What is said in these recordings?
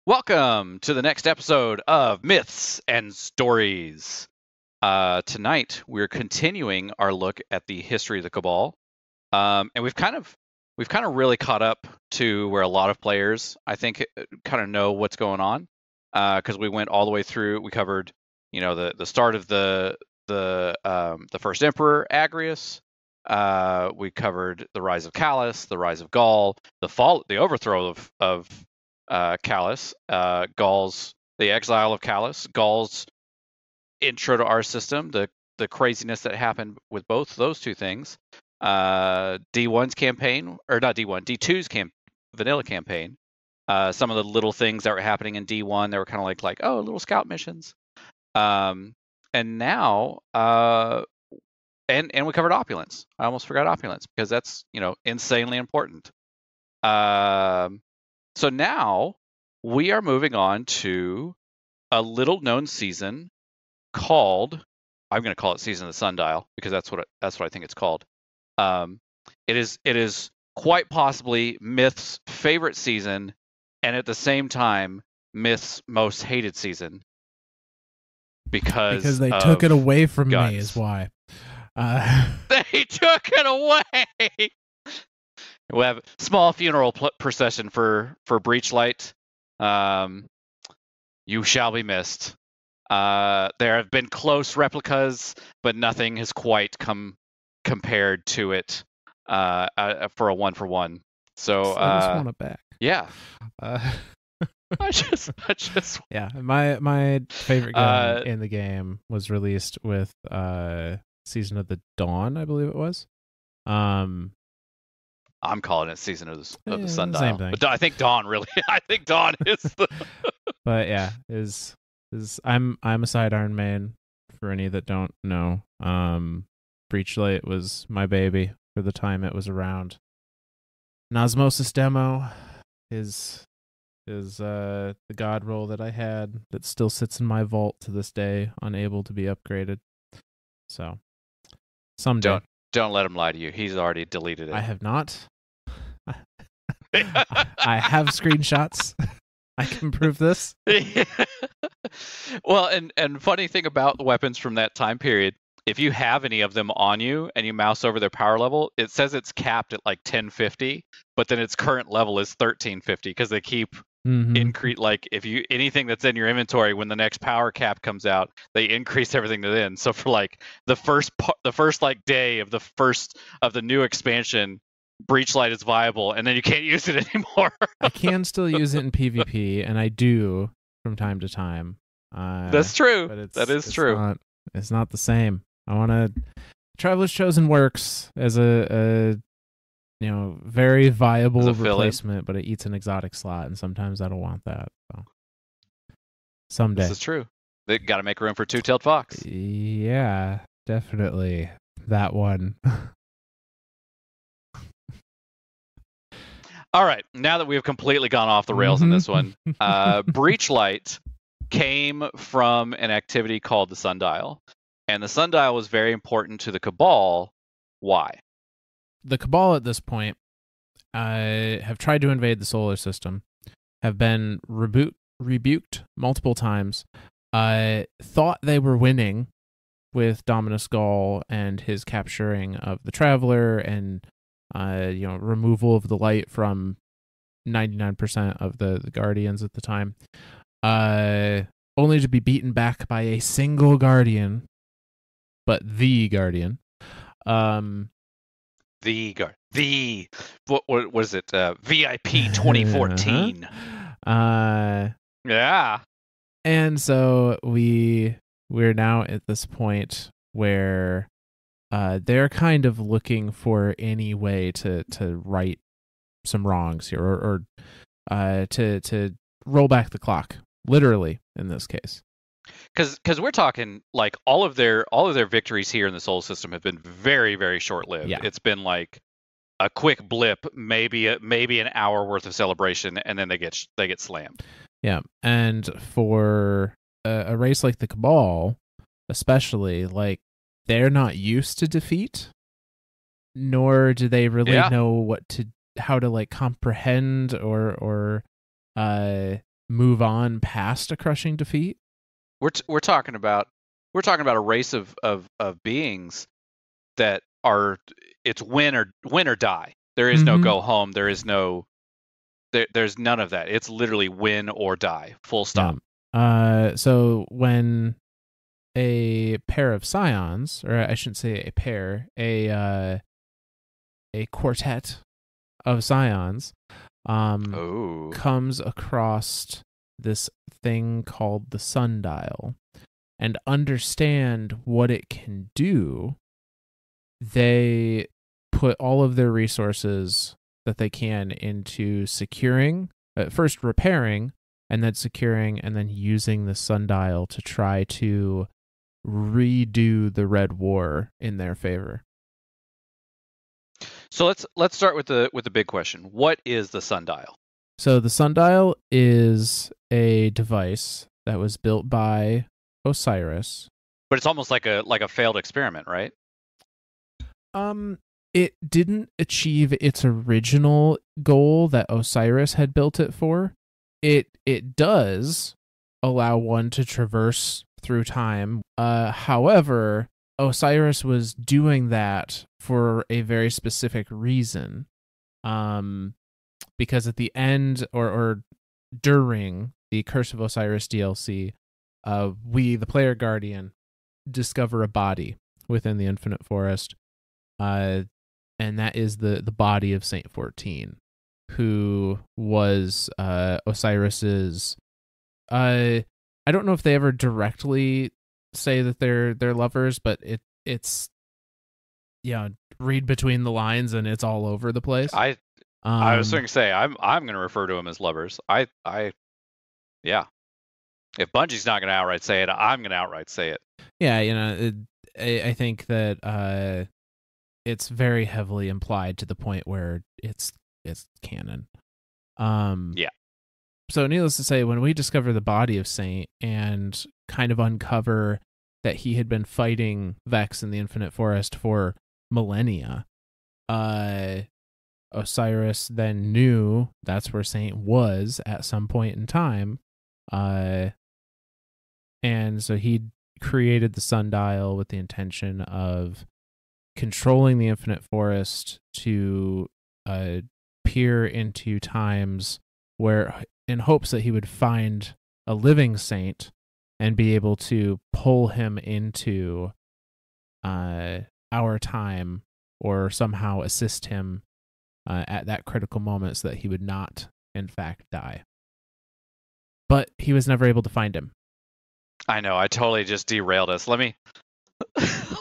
Welcome to the next episode of Myths and Stories. Tonight we're continuing our look at the history of the Cabal, and we've kind of really caught up to where a lot of players, I think, kind of know what's going on, because we went all the way through. We covered, the start of the first Emperor Agrius. We covered the rise of Callus, the rise of Gaul, the overthrow of Callus, Gaul's the exile of Callus, Gaul's intro to our system, the craziness that happened with both those two things, D1's campaign, or not D1, D2's vanilla campaign, some of the little things that were happening in D1 that were kind of like little scout missions, and now and we covered opulence. I almost forgot opulence because that's insanely important. So now we are moving on to a little known season called, I'm going to call it Season of the Sundial because that's what I think it's called. It is quite possibly Myth's favorite season, and at the same time Myth's most hated season because they took it away from guns. me is why. They took it away. We have a small funeral procession for Breachlight. You shall be missed. There have been close replicas, but nothing has quite come compared to it for a 1-for-1. So I just want it back. Yeah. I just yeah. My favorite gun in the game was released with Season of the Dawn, I believe it was. I'm calling it Season of the Sundial. Same thing. But I think Dawn really. I think Dawn is the. But yeah, I'm a sidearm main. For any that don't know, Breachlight was my baby for the time it was around. An Osmosis demo is the god roll that I had that still sits in my vault to this day, unable to be upgraded. So someday. Don't let him lie to you. He's already deleted it. I have not. I have screenshots. I can prove this. Well, and funny thing about the weapons from that time period, if you have any of them on you and you mouse over their power level, it says it's capped at like 1050, but then its current level is 1350 because they keep increase. Like if you anything that's in your inventory when the next power cap comes out, they increase everything to then. So for like the first like day of the new expansion, Breachlight is viable, and then you can't use it anymore. I can still use it in PvP, and I do from time to time. That's true. But that is true. It's not the same. I want to. Traveler's Chosen works as a very viable replacement, but it eats an exotic slot, and sometimes I don't want that. So someday. This is true. They got to make room for Two-Tailed Fox. Yeah, definitely that one. All right, now that we have completely gone off the rails in this one, Breachlight came from an activity called the Sundial, and the Sundial was very important to the Cabal. Why? The Cabal at this point have tried to invade the solar system, have been rebuked multiple times, thought they were winning with Dominus Gaul and his capturing of the Traveler and removal of the light from 99% of the Guardians at the time, only to be beaten back by a single Guardian, but the Guardian. What was it? VIP 2014. Yeah. And so we're now at this point where they're kind of looking for any way to right some wrongs here, or to roll back the clock, literally in this case. Because we're talking like all of their victories here in the Soul System have been very, very short lived. Yeah. It's been like a quick blip, maybe an hour worth of celebration, and then they get slammed. Yeah, and for a race like the Cabal, especially, like, they're not used to defeat, nor do they really know how to like comprehend or move on past a crushing defeat. We're talking about a race of beings that are, it's win or die. There is no go home. There is there's none of that. It's literally win or die. Full stop. So when a pair of scions, or I shouldn't say a pair, a quartet of scions, comes across this thing called the sundial and understand what it can do, they put all of their resources that they can into securing, first repairing, and then securing, and then using the sundial to try to redo the Red War in their favor. So let's start with the big question. What is the sundial? So the sundial is a device that was built by Osiris. But it's almost like a failed experiment, right? It didn't achieve its original goal that Osiris had built it for. It does allow one to traverse through time. However, Osiris was doing that for a very specific reason. Because at the end or during the Curse of Osiris DLC, we, the player guardian, discover a body within the Infinite Forest, and that is the body of Saint 14, who was Osiris's. I don't know if they ever directly say that they're lovers, but it's read between the lines and it's all over the place. I was going to say I'm going to refer to them as lovers. Yeah. If Bungie's not going to outright say it, I'm going to outright say it. Yeah, I think that it's very heavily implied to the point where it's canon. Yeah. So needless to say, when we discover the body of Saint and kind of uncover that he had been fighting Vex in the Infinite Forest for millennia, Osiris then knew that's where Saint was at some point in time. And so he created the sundial with the intention of controlling the Infinite Forest to peer into times where, in hopes that he would find a living saint and be able to pull him into our time or somehow assist him at that critical moment so that he would not, in fact, die. But he was never able to find him. I know. I totally just derailed us. Let me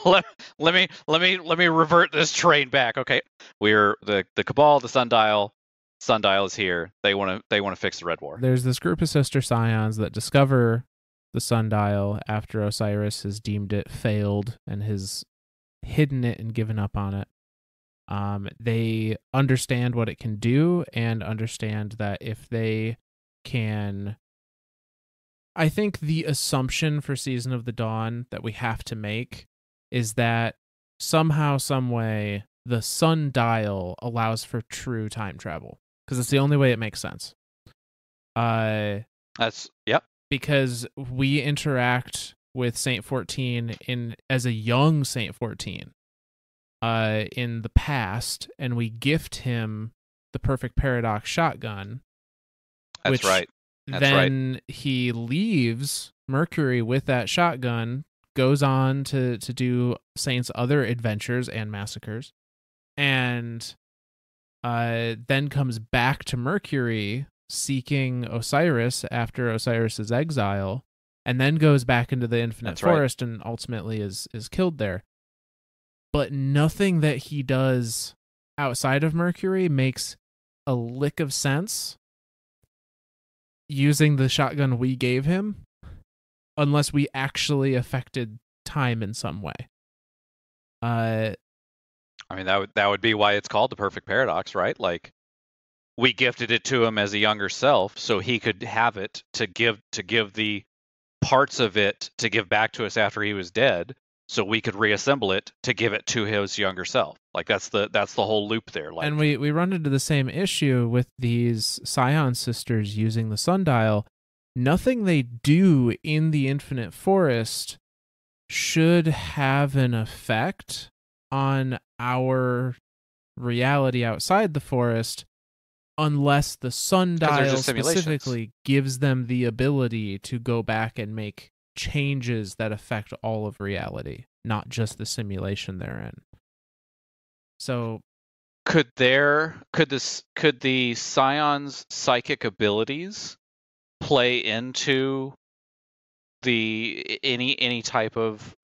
let me revert this train back. Okay, we're the Cabal, the sundial. Sundial is here. They want to fix the Red War. There's this group of sister scions that discover the sundial after Osiris has deemed it failed and has hidden it and given up on it. They understand what it can do and understand that if they can... I think the assumption for Season of the Dawn that we have to make is that somehow, some way, the sundial allows for true time travel. Because it's the only way it makes sense. Yep. Because we interact with Saint 14 as a young Saint 14 in the past, and we gift him the Perfect Paradox shotgun. That's right. Then he leaves Mercury with that shotgun, goes on to do Saint's other adventures and massacres, and then comes back to Mercury seeking Osiris after Osiris's exile, and then goes back into the Infinite Forest and ultimately is killed there. But nothing that he does outside of Mercury makes a lick of sense using the shotgun we gave him, unless we actually affected time in some way. I mean, that would be why it's called the Perfect Paradox, right? Like, we gifted it to him as a younger self, so he could have it to give the parts of it to give back to us after he was dead, so we could reassemble it to give it to his younger self. Like, that's the whole loop there. Like, and we run into the same issue with these Psion Sisters using the sundial. nothing they do in the Infinite Forest should have an effect on our reality outside the forest unless the sundial specifically gives them the ability to go back and make changes that affect all of reality, not just the simulation they're in. So could the Scion's psychic abilities play into any type of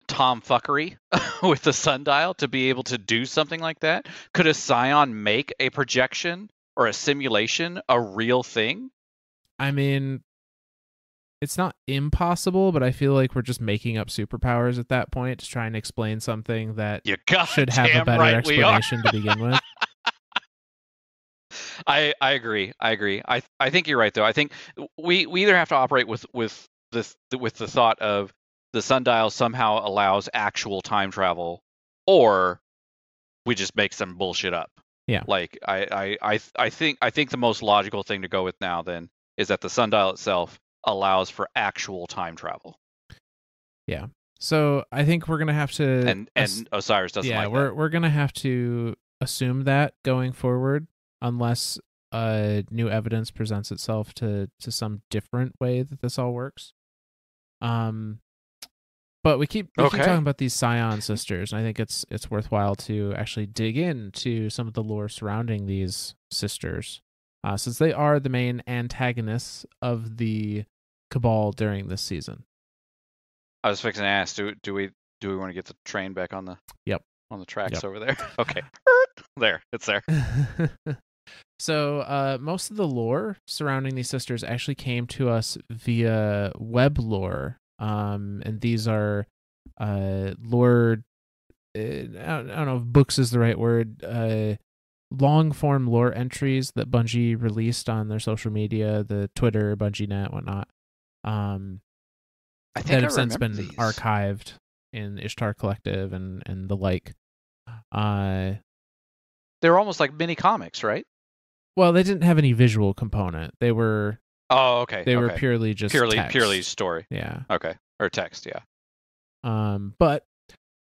tomfuckery with the sundial to be able to do something like that? Could a Scion make a projection or a simulation a real thing? I mean, it's not impossible, but I feel like we're just making up superpowers at that point to try and explain something that should have a better explanation to begin with. I agree. I think you're right, though. I think we either have to operate with the thought of the sundial somehow allows actual time travel, or we just make some bullshit up. Yeah. Like I think the most logical thing to go with now then is that the sundial itself allows for actual time travel. Yeah. So I think we're gonna have to and Osiris doesn't like that. We're gonna have to assume that going forward, unless new evidence presents itself to some different way that this all works. But we keep talking about these Psion sisters, and I think it's worthwhile to actually dig into some of the lore surrounding these sisters, since they are the main antagonists of the Cabal during this season. I was fixing to ask, do we want to get the train back on the on the tracks over there? Okay. There, it's there. So most of the lore surrounding these sisters actually came to us via web lore. And these are lore, I don't know if books is the right word, long form lore entries that Bungie released on their social media, the Twitter, BungieNet, whatnot. I think that have since been archived in Ishtar Collective and the like. They're almost like mini comics, right? Well, they didn't have any visual component. They were They were purely just purely story. Yeah. Okay. Or text, yeah. But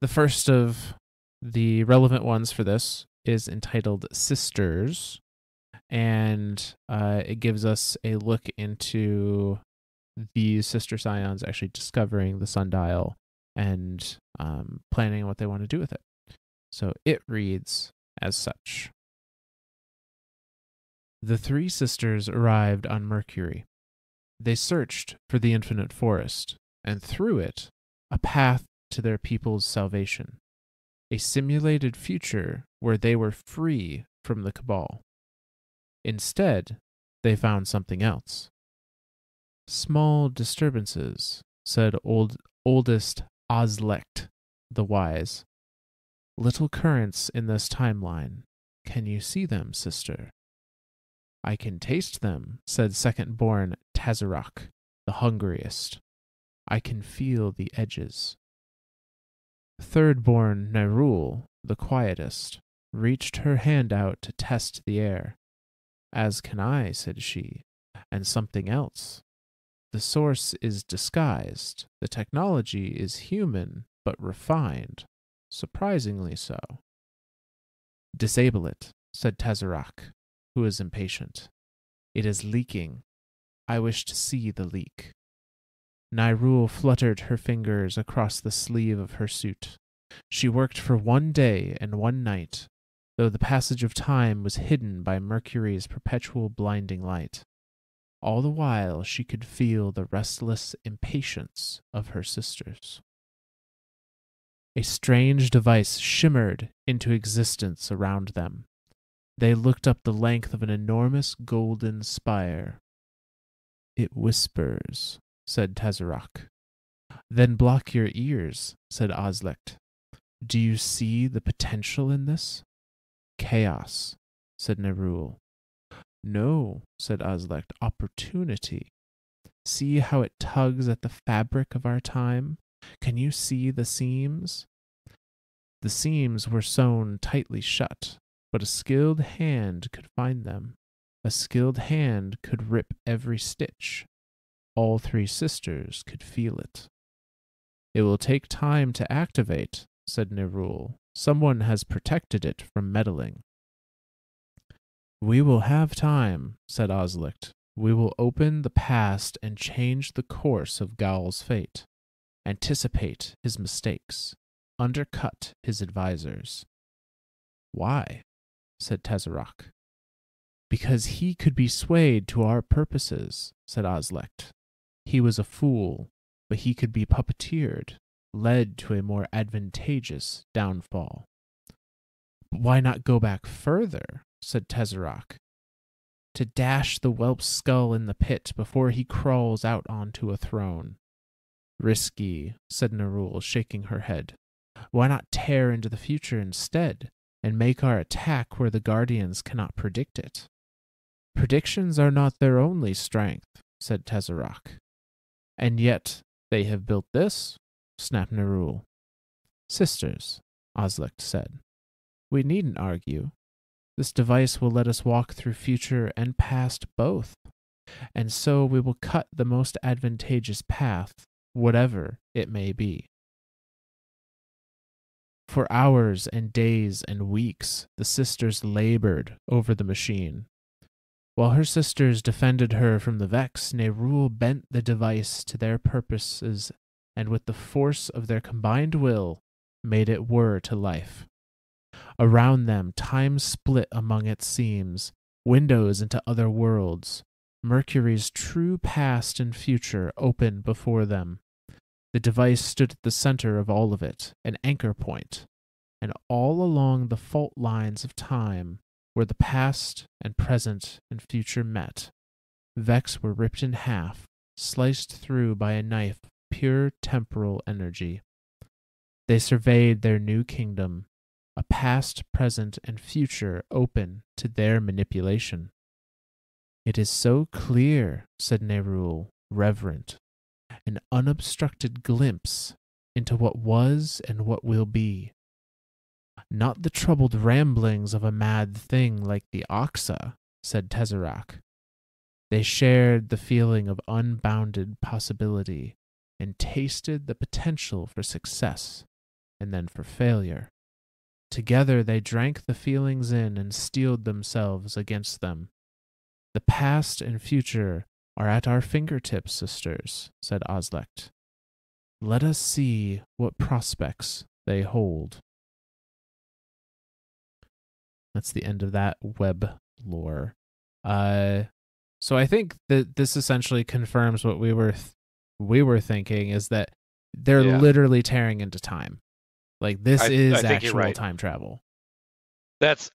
the first of the relevant ones for this is entitled Sisters, and it gives us a look into these sister Scions actually discovering the sundial and planning what they want to do with it. So it reads as such. The three sisters arrived on Mercury. They searched for the infinite forest, and through it, a path to their people's salvation, a simulated future where they were free from the Cabal. Instead, they found something else. Small disturbances, said oldest Oslect, the wise. Little currents in this timeline. Can you see them, sister? I can taste them, said second-born Tazarok, the hungriest. I can feel the edges. Third-born Nerul, the quietest, reached her hand out to test the air. As can I, said she, and something else. The source is disguised. The technology is human, but refined. Surprisingly so. Disable it, said Tazarok, who is impatient. It is leaking. I wish to see the leak. Nyrul fluttered her fingers across the sleeve of her suit. She worked for 1 day and 1 night, though the passage of time was hidden by Mercury's perpetual blinding light. All the while she could feel the restless impatience of her sisters. A strange device shimmered into existence around them. They looked up the length of an enormous golden spire. It whispers, said Tazarok. Then block your ears, said Oslect. Do you see the potential in this? Chaos, said Nerul. No, said Oslect, opportunity. See how it tugs at the fabric of our time? Can you see the seams? The seams were sewn tightly shut, but a skilled hand could find them. A skilled hand could rip every stitch. All 3 sisters could feel it. It will take time to activate, said Nerul. Someone has protected it from meddling. We will have time, said Oslicht. We will open the past and change the course of Gaul's fate. Anticipate his mistakes. Undercut his advisors. Why? Said Tezzerak. Because he could be swayed to our purposes, said Oslicht. He was a fool, but he could be puppeteered, led to a more advantageous downfall. But why not go back further, said Tezzerak. To dash the whelp's skull in the pit before he crawls out onto a throne. Risky, said Nerul, shaking her head. Why not tear into the future instead, and make our attack where the Guardians cannot predict it? Predictions are not their only strength, said Tezzerak. And yet they have built this, snapped Nerul. Sisters, Oslicht said. We needn't argue. This device will let us walk through future and past both, and so we will cut the most advantageous path, whatever it may be. For hours and days and weeks, the sisters labored over the machine. While her sisters defended her from the Vex, Nerul bent the device to their purposes, and with the force of their combined will, made it whir to life. Around them, time split among its seams, windows into other worlds. Mercury's true past and future opened before them. The device stood at the center of all of it, an anchor point, and all along the fault lines of time, where the past and present and future met, Vex were ripped in half, sliced through by a knife of pure temporal energy. They surveyed their new kingdom, a past, present, and future open to their manipulation. It is so clear, said Nerul, reverent, an unobstructed glimpse into what was and what will be. Not the troubled ramblings of a mad thing like the Oxa, said Tezzerak. They shared the feeling of unbounded possibility and tasted the potential for success and then for failure. Together they drank the feelings in and steeled themselves against them. The past and future are at our fingertips, sisters, said Oslicht. Let us see what prospects they hold. That's the end of that web lore. So I think that this essentially confirms what we were thinking, is that they're literally tearing into time. Like this is actual time travel. That's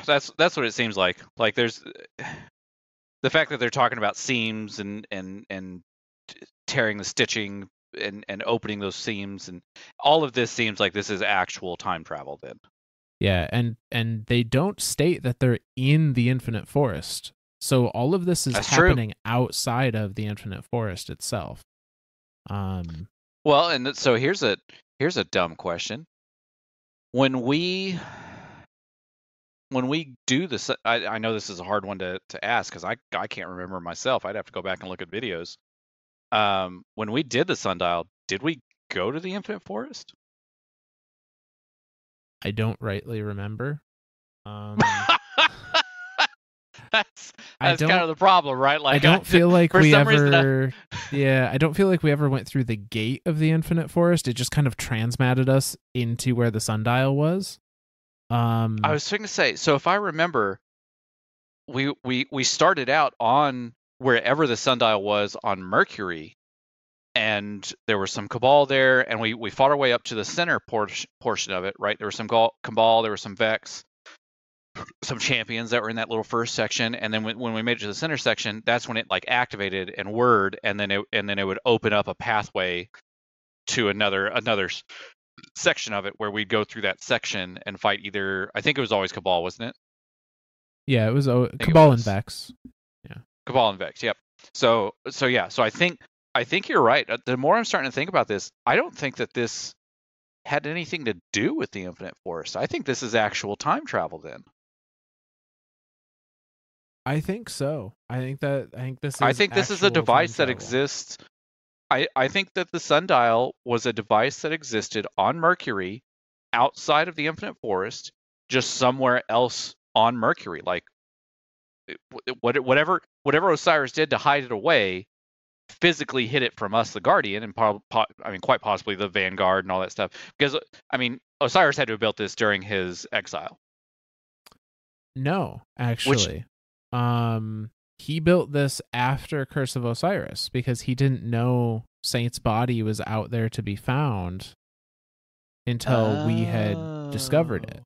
that's what it seems like. Like there's the fact that they're talking about seams and tearing the stitching and opening those seams, and all of this seems like this is actual time travel then. Yeah, and they don't state that they're in the Infinite Forest. So all of this is happening outside of the Infinite Forest itself. Well, and so here's a dumb question. When we do this, I know this is a hard one to ask because I can't remember myself. I'd have to go back and look at videos. When we did the sundial, did we go to the Infinite Forest? I don't rightly remember. That's kind of the problem, right? Like I don't feel like we ever. Yeah, I don't feel like we ever went through the gate of the Infinite Forest. It just kind of transmatted us into where the sundial was. I was trying to say. So if I remember, we started out on wherever the sundial was on Mercury, and there was some Cabal there, and we fought our way up to the center portion of it. Right, there was some Cabal, there was some Vex, some champions that were in that little first section, and then when we made it to the center section, that's when it like activated and whirred, and then it would open up a pathway to another section of it where we'd go through that section and fight either. I think it was always Cabal, wasn't it? Yeah, it was Cabal and Vex. Yeah, Cabal and Vex. Yep. So yeah. So I think you're right. The more I'm starting to think about this, I don't think that this had anything to do with the Infinite Forest. I think this is actual time travel then. I think so. I think this I is think this is a actual time device that travel. exists. I think that the sundial was a device that existed on Mercury outside of the Infinite Forest, just somewhere else on Mercury. Like whatever Osiris did to hide it away physically hid it from us, the Guardian, and quite possibly the Vanguard and all that stuff. Because I mean, Osiris had to have built this during his exile. No, actually. He built this after Curse of Osiris because he didn't know Saint's body was out there to be found until we had discovered it.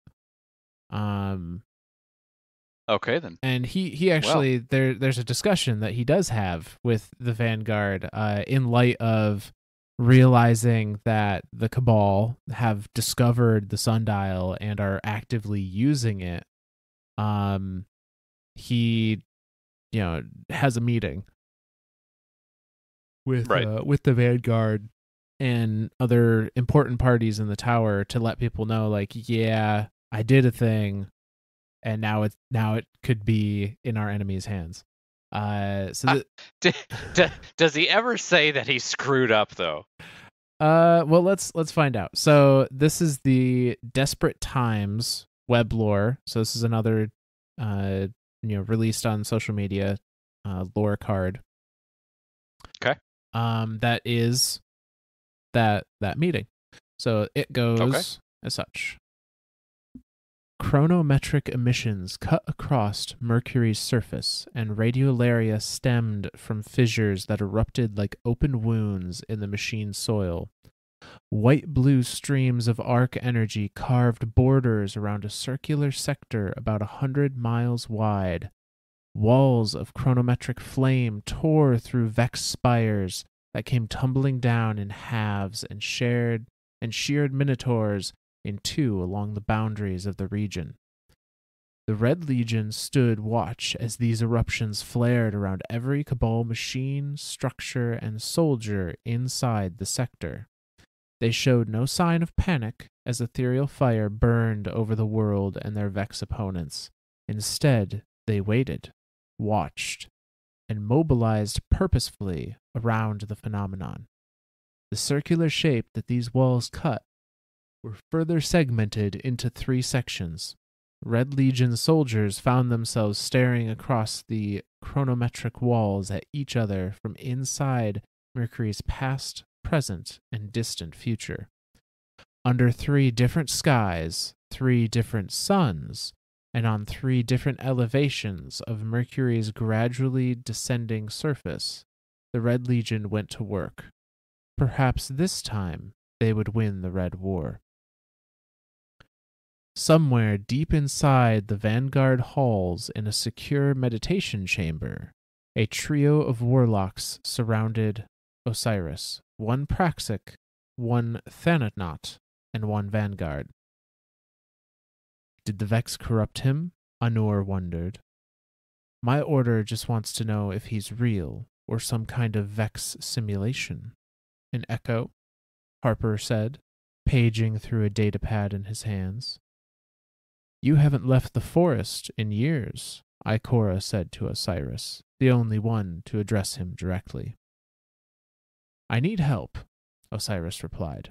Okay then. And he actually there's a discussion that he does have with the Vanguard in light of realizing that the Cabal have discovered the sundial and are actively using it. He has a meeting with the Vanguard and other important parties in the tower to let people know, like, yeah, I did a thing, and now it could be in our enemy's hands. Does he ever say that he screwed up though? Well, let's find out. So this is the Desperate Times web lore. So this is another released on social media lore card. Okay. That is that meeting. So it goes as such. Chronometric emissions cut across Mercury's surface, and radiolaria stemmed from fissures that erupted like open wounds in the machine's soil. White-blue streams of arc energy carved borders around a circular sector about 100 miles wide. Walls of chronometric flame tore through Vex spires that came tumbling down in halves and sheared minotaurs in two along the boundaries of the region. The Red Legion stood watch as these eruptions flared around every Cabal machine, structure, and soldier inside the sector. They showed no sign of panic as ethereal fire burned over the world and their Vex opponents. Instead, they waited, watched, and mobilized purposefully around the phenomenon. The circular shape that these walls cut were further segmented into 3 sections. Red Legion soldiers found themselves staring across the chronometric walls at each other from inside Mercury's past, present, and distant future. Under 3 different skies, 3 different suns, and on 3 different elevations of Mercury's gradually descending surface, the Red Legion went to work. Perhaps this time they would win the Red War. Somewhere deep inside the Vanguard halls in a secure meditation chamber, a trio of warlocks surrounded Osiris, 1 Praxic, 1 Thanatot, and 1 Vanguard. Did the Vex corrupt him? Anur wondered. My order just wants to know if he's real or some kind of Vex simulation. An echo, Harper said, paging through a datapad in his hands. You haven't left the forest in years, Ikora said to Osiris, the only one to address him directly. I need help, Osiris replied.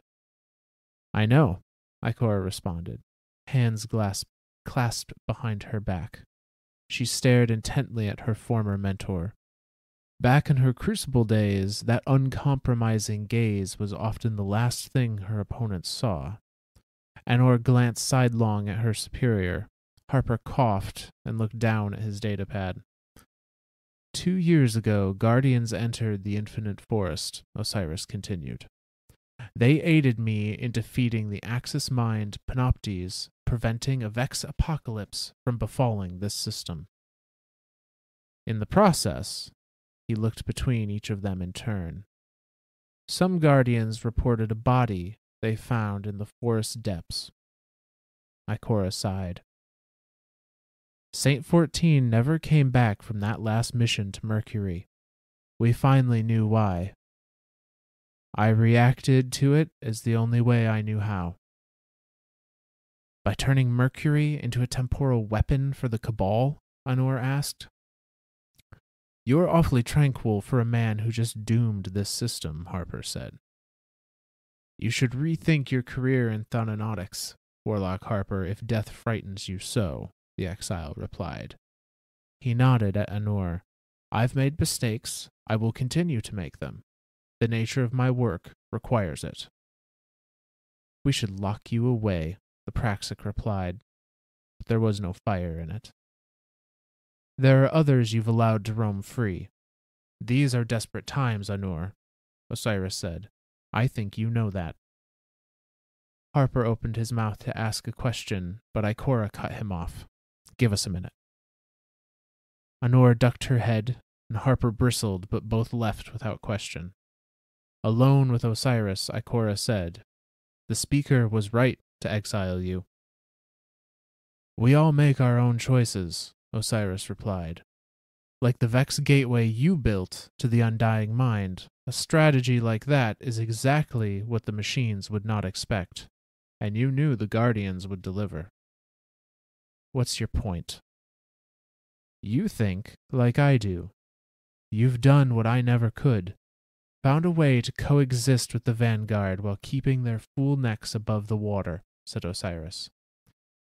I know, Ikora responded, hands clasped behind her back. She stared intently at her former mentor. Back in her Crucible days, that uncompromising gaze was often the last thing her opponents saw. Anor glanced sidelong at her superior. Harper coughed and looked down at his datapad. 2 years ago, Guardians entered the Infinite Forest, Osiris continued. They aided me in defeating the Axis Mind Panoptes, preventing a Vex apocalypse from befalling this system. In the process, he looked between each of them in turn. Some Guardians reported a body they found in the forest depths. Ikora sighed. Saint 14 never came back from that last mission to Mercury. We finally knew why. I reacted to it as the only way I knew how. By turning Mercury into a temporal weapon for the Cabal? Anor asked. You're awfully tranquil for a man who just doomed this system, Harper said. You should rethink your career in Thanautics, Warlock Harper, if death frightens you so, the exile replied. He nodded at Anor. I've made mistakes. I will continue to make them. The nature of my work requires it. We should lock you away, the Praxic replied, but there was no fire in it. There are others you've allowed to roam free. These are desperate times, Anor, Osiris said. I think you know that. Harper opened his mouth to ask a question, but Ikora cut him off. Give us a minute. Anor ducked her head, and Harper bristled, but both left without question. Alone with Osiris, Ikora said, The speaker was right to exile you. We all make our own choices, Osiris replied. Like the Vex gateway you built to the Undying Mind, a strategy like that is exactly what the machines would not expect, and you knew the Guardians would deliver. What's your point? You think like I do. You've done what I never could, found a way to coexist with the Vanguard while keeping their fool necks above the water, said Osiris.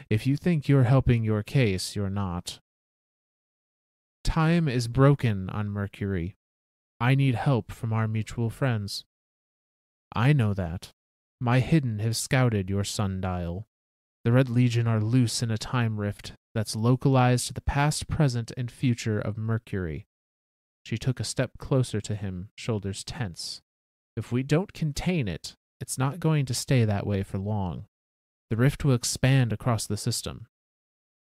If you think you're helping your case, you're not. Time is broken on Mercury. I need help from our mutual friends. I know that. My Hidden have scouted your sundial. The Red Legion are loose in a time rift that's localized to the past, present, and future of Mercury. She took a step closer to him, shoulders tense. If we don't contain it, it's not going to stay that way for long. The rift will expand across the system.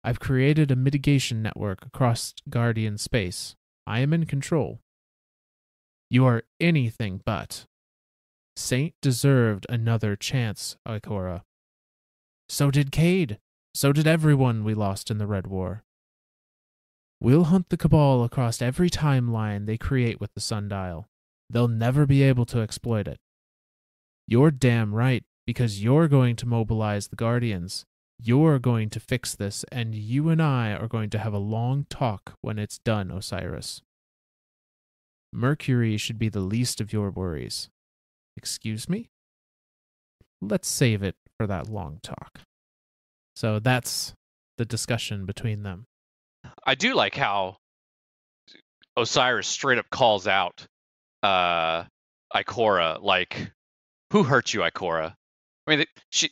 I've created a mitigation network across Guardian space. I am in control. You are anything but. Saint deserved another chance, Ikora. So did Cade. So did everyone we lost in the Red War. We'll hunt the Cabal across every timeline they create with the sundial. They'll never be able to exploit it. You're damn right, because you're going to mobilize the Guardians. You're going to fix this, and you and I are going to have a long talk when it's done, Osiris. Mercury should be the least of your worries. Excuse me? Let's save it for that long talk. So that's the discussion between them. I do like how Osiris straight up calls out Ikora, like, who hurt you, Ikora? I mean, she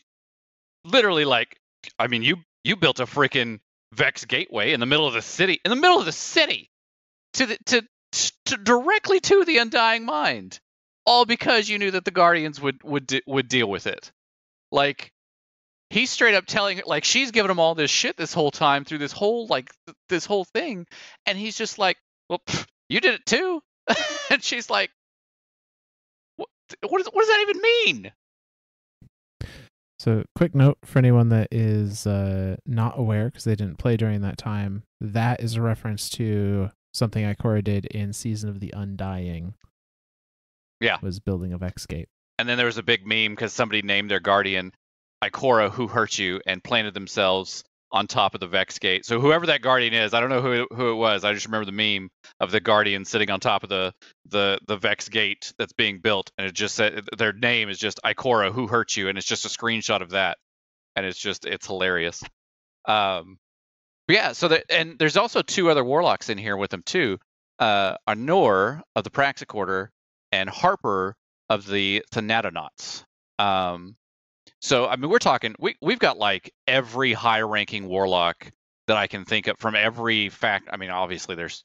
literally, like, I mean, you built a freaking Vex gateway in the middle of the city, to directly to the Undying Mind, all because you knew that the Guardians would deal with it. Like, he's straight up telling her, like, she's giving him all this shit this whole time through this whole thing, and he's just like, well, you did it too. And she's like, what does that even mean? So, quick note for anyone that is not aware, because they didn't play during that time, that is a reference to something Ikora did in Season of the Undying. Yeah. Was building a Vex gate. And then there was a big meme because somebody named their guardian Ikora, who hurt you, and planted themselves on top of the Vex gate. So whoever that guardian is, I don't know who it was. I just remember the meme of the guardian sitting on top of the Vex gate that's being built, and it just said their name is just Ikora, who hurt you, and it's just a screenshot of that, and it's hilarious. Yeah. So and there's also two other warlocks in here with them too, Anor of the Praxic Order and Harper of the Thanatonauts. So, I mean, we're talking, we've got like every high-ranking warlock that I can think of from every I mean, obviously there's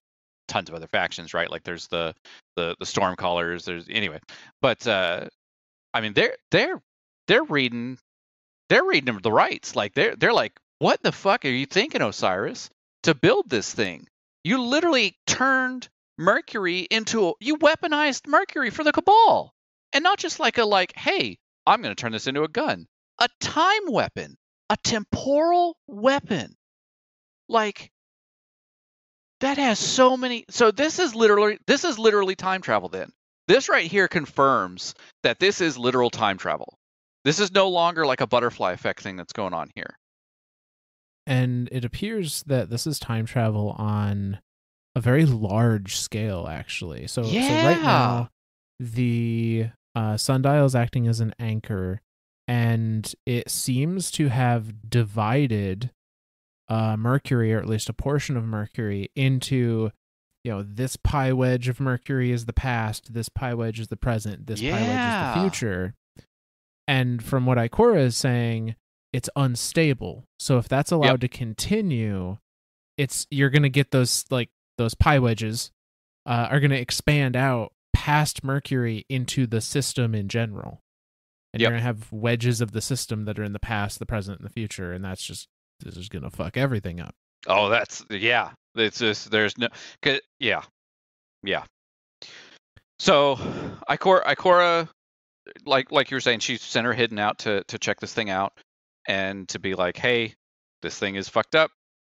tons of other factions, right? Like there's the Stormcallers, anyway. But I mean, they're reading them the rights. Like they're like, what the fuck are you thinking, Osiris, to build this thing? You literally turned Mercury you weaponized Mercury for the Cabal, and not just like hey, I'm going to turn this into a gun. A time weapon. A temporal weapon. Like, that has so many... So this is literally time travel then. This right here confirms that this is literal time travel. This is no longer like a butterfly effect thing that's going on here. And it appears that this is time travel on a very large scale, actually. So right Yeah. now, the sundial is acting as an anchor, and it seems to have divided Mercury, or at least a portion of Mercury, into, this pie wedge of Mercury is the past, this pie wedge is the present, this pie wedge is the future. And from what Ikora is saying, it's unstable. So if that's allowed to continue, you're going to get those pie wedges are going to expand out past Mercury into the system in general. And you're going to have wedges of the system that are in the past, the present, and the future. And this is going to fuck everything up. Oh, it's just, there's no, yeah. So Ikora, like you were saying, she sent her hidden out to check this thing out and to be like, hey, this thing is fucked up.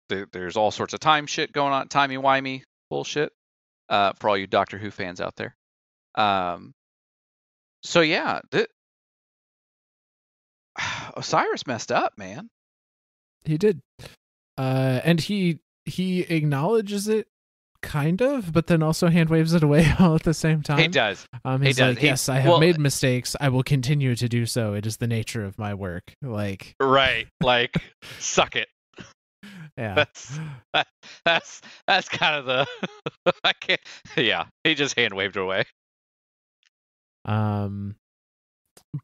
There's all sorts of time shit going on, timey-wimey bullshit, for all you Doctor Who fans out there. So yeah, Osiris messed up, man. He did. And he acknowledges it, kind of, but then also hand waves it away all at the same time. He does. He's like, yes, I have made mistakes. I will continue to do so. It is the nature of my work. Like, right. Like, suck it. Yeah. That's kind of the, I can't, yeah, he just hand waved it away.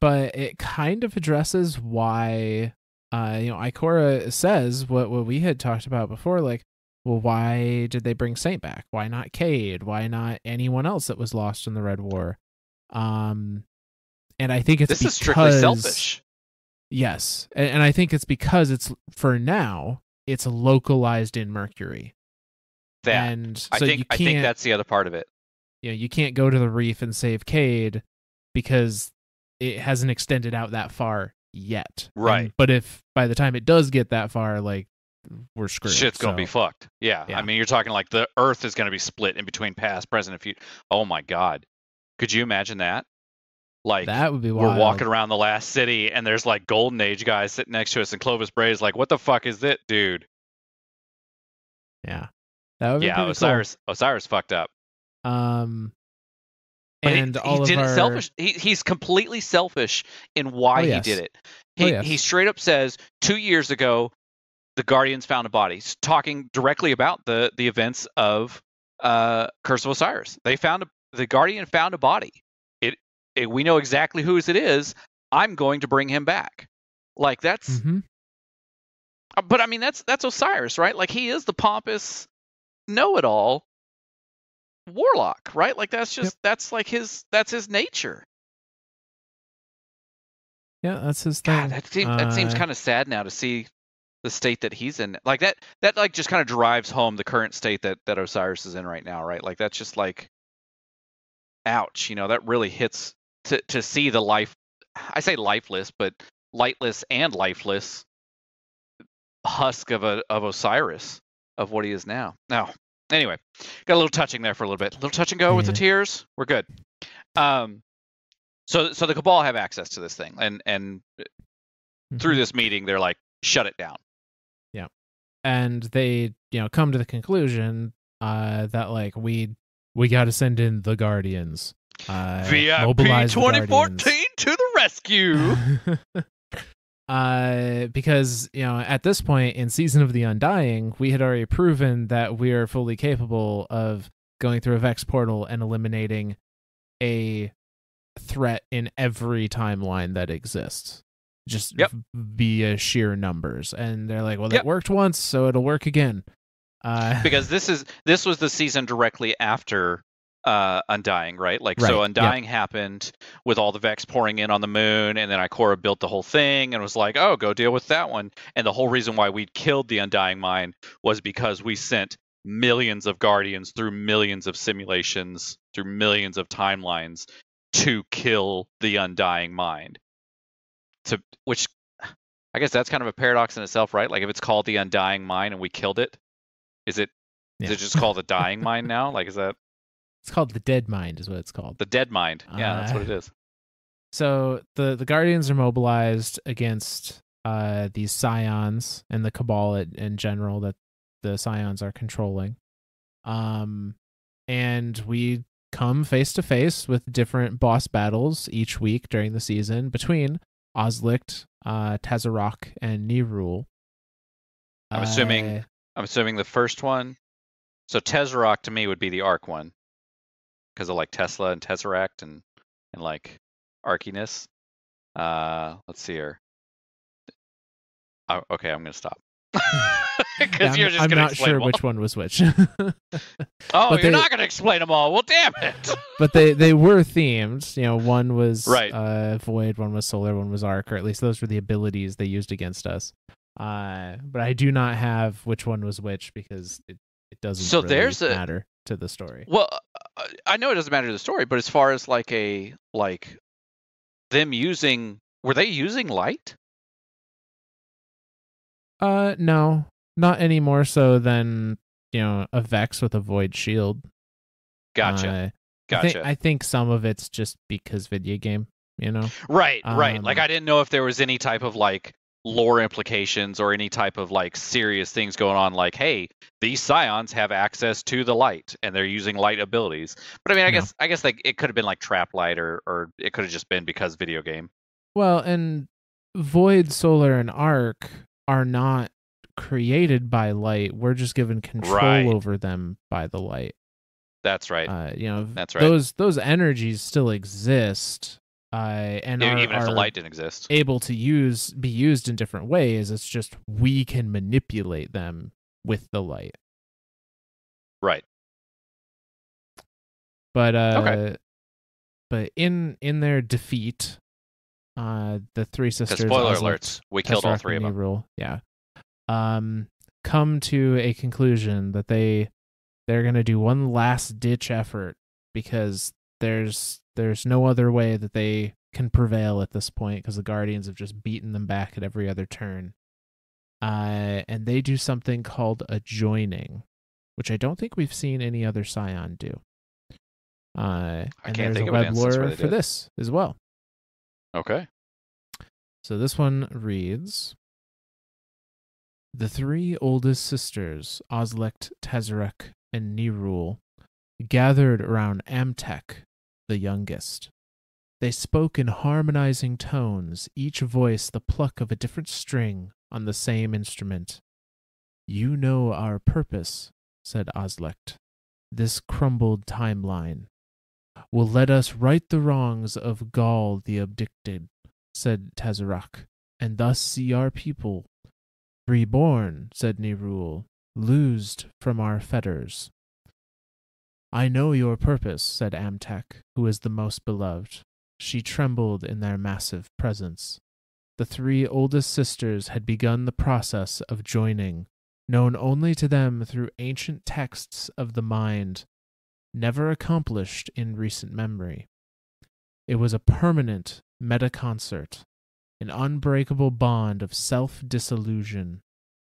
But it kind of addresses why, Ikora says what we had talked about before, like, well, why did they bring Saint back? Why not Cade? Why not anyone else that was lost in the Red War? And I think this is strictly selfish. Yes, and I think it's because it's, for now, it's localized in Mercury. And so I think that's the other part of it. You can't go to the reef and save Cade because it hasn't extended out that far yet. Right. But if by the time it does get that far, like, we're screwed. Shit's gonna be fucked. Yeah. I mean, you're talking like the Earth is gonna be split in between past, present, and future. Oh my God. Could you imagine that? Like, that would be wild. We're walking around the last city and there's like Golden Age guys sitting next to us, and Clovis Bray is like, what the fuck is it, dude? Yeah. That would be pretty Osiris cool. Osiris fucked up. And selfish. He's completely selfish in why he did it. He straight up says 2 years ago the Guardians found a body. He's talking directly about the events of Curse of Osiris. The Guardian found a body. We know exactly whose it is. I'm going to bring him back. Like, that's. Mm-hmm. But I mean, that's Osiris, right? Like, he is the pompous know-it-all warlock, right? Like, that's like that's his nature. Yeah, that's his thing. God, that seems kind of sad now to see the state that he's in. Like, that like just kind of drives home the current state that Osiris is in right now, right? Like, that's just like, ouch, that really hits to see the life. I say lifeless, but lightless and lifeless husk of Osiris, of what he is now. Now, anyway, got a little touching there for a little bit. A little touch and go with the tears. We're good. So the Cabal have access to this thing, and through this meeting, they're like, shut it down. Yeah, and they come to the conclusion that, like, we got to send in the Guardians. VIP 2014 to the rescue. Because at this point in Season of the Undying, we had already proven that we are fully capable of going through a Vex portal and eliminating a threat in every timeline that exists, just via sheer numbers. And they're like, well, that worked once, so it'll work again. Because this was the season directly after Undying, right? Like, right. So Undying happened with all the Vex pouring in on the moon, and then Ikora built the whole thing and was like, oh, go deal with that one. And the whole reason why we killed the Undying Mind was because we sent millions of Guardians through millions of simulations, through millions of timelines to kill the Undying Mind. Which, I guess that's kind of a paradox in itself, right? Like, if it's called the Undying Mind and we killed it, is it just called the Dying Mind now? Like, is that... It's called the Dead Mind, is what it's called. The Dead Mind. Yeah, that's what it is. So the Guardians are mobilized against these Scions and the Cabal in general that the Scions are controlling. And we come face to face with different boss battles each week during the season between Oslicht, Tazarok, and Nirul. I'm assuming the first one. So Tezrock to me would be the Arc one, because of like Tesla and Tesseract and like arciness. Let's see here. Oh, okay, I'm gonna stop. Because you're just I'm gonna not explain sure them all. which one was which. Oh, you're not gonna explain them all. Well, damn it. But they were themed. You know, one was right. Void, one was Solar, one was Arc, or at least those were the abilities they used against us. But I do not have which one was which because it doesn't really matter to the story. Well, I know it doesn't matter to the story, but as far as like them using, were they using light? No, not any more so than, you know, a Vex with a Void shield. Gotcha. I think some of it's just because video game, you know? Right. Like I didn't know if there was any type of like lore implications or any type of like serious things going on, like, hey, these scions have access to the light and they're using light abilities. But I mean, I guess like it could have been like trap light or it could have just been because video game. Well, and Void, Solar, and Arc are not created by light. We're just given control over them by the light. That's right. You know, that's right. Those energies still exist. And even if the light didn't exist, able to be used in different ways. It's just we can manipulate them with the light. Right. But okay. But in their defeat, the three sisters. Spoiler alerts: we killed all three of them. Yeah. Come to a conclusion that they're gonna do one last ditch effort because there's no other way that they can prevail at this point because the Guardians have just beaten them back at every other turn. And they do something called a joining, which I don't think we've seen any other Scion do. And there's a web lore for this as well. Okay. So this one reads: the three oldest sisters, Oslicht, Tazarek, and Nirul, gathered around Amtek, the youngest. They spoke in harmonizing tones, each voice the pluck of a different string on the same instrument. You know our purpose, said Oslicht. This crumbled timeline will let us right the wrongs of Gaul the Abdicted, said Tazarok, and thus see our people reborn, said Nirul, loosed from our fetters. I know your purpose, said Amtek, who is the most beloved. She trembled in their massive presence. The three oldest sisters had begun the process of joining, known only to them through ancient texts of the mind, never accomplished in recent memory. It was a permanent meta-concert, an unbreakable bond of self-disillusion.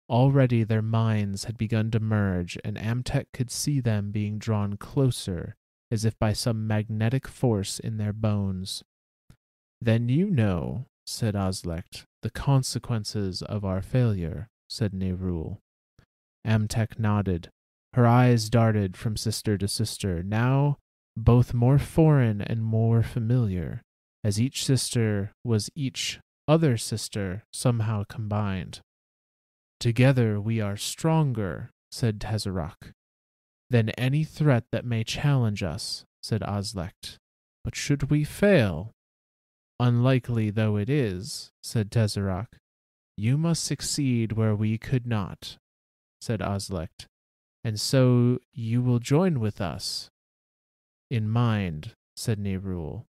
Already their minds had begun to merge, and Amtek could see them being drawn closer, as if by some magnetic force in their bones. Then you know, said Oslicht, the consequences of our failure, said Nirul. Amtek nodded. Her eyes darted from sister to sister, now both more foreign and more familiar, as each sister was each other sister somehow combined. Together we are stronger, said Tazarok, than any threat that may challenge us, said Oslicht. But should we fail, unlikely though it is, said Tazarok, you must succeed where we could not, said Oslicht, and so you will join with us. In mind, said Nirul,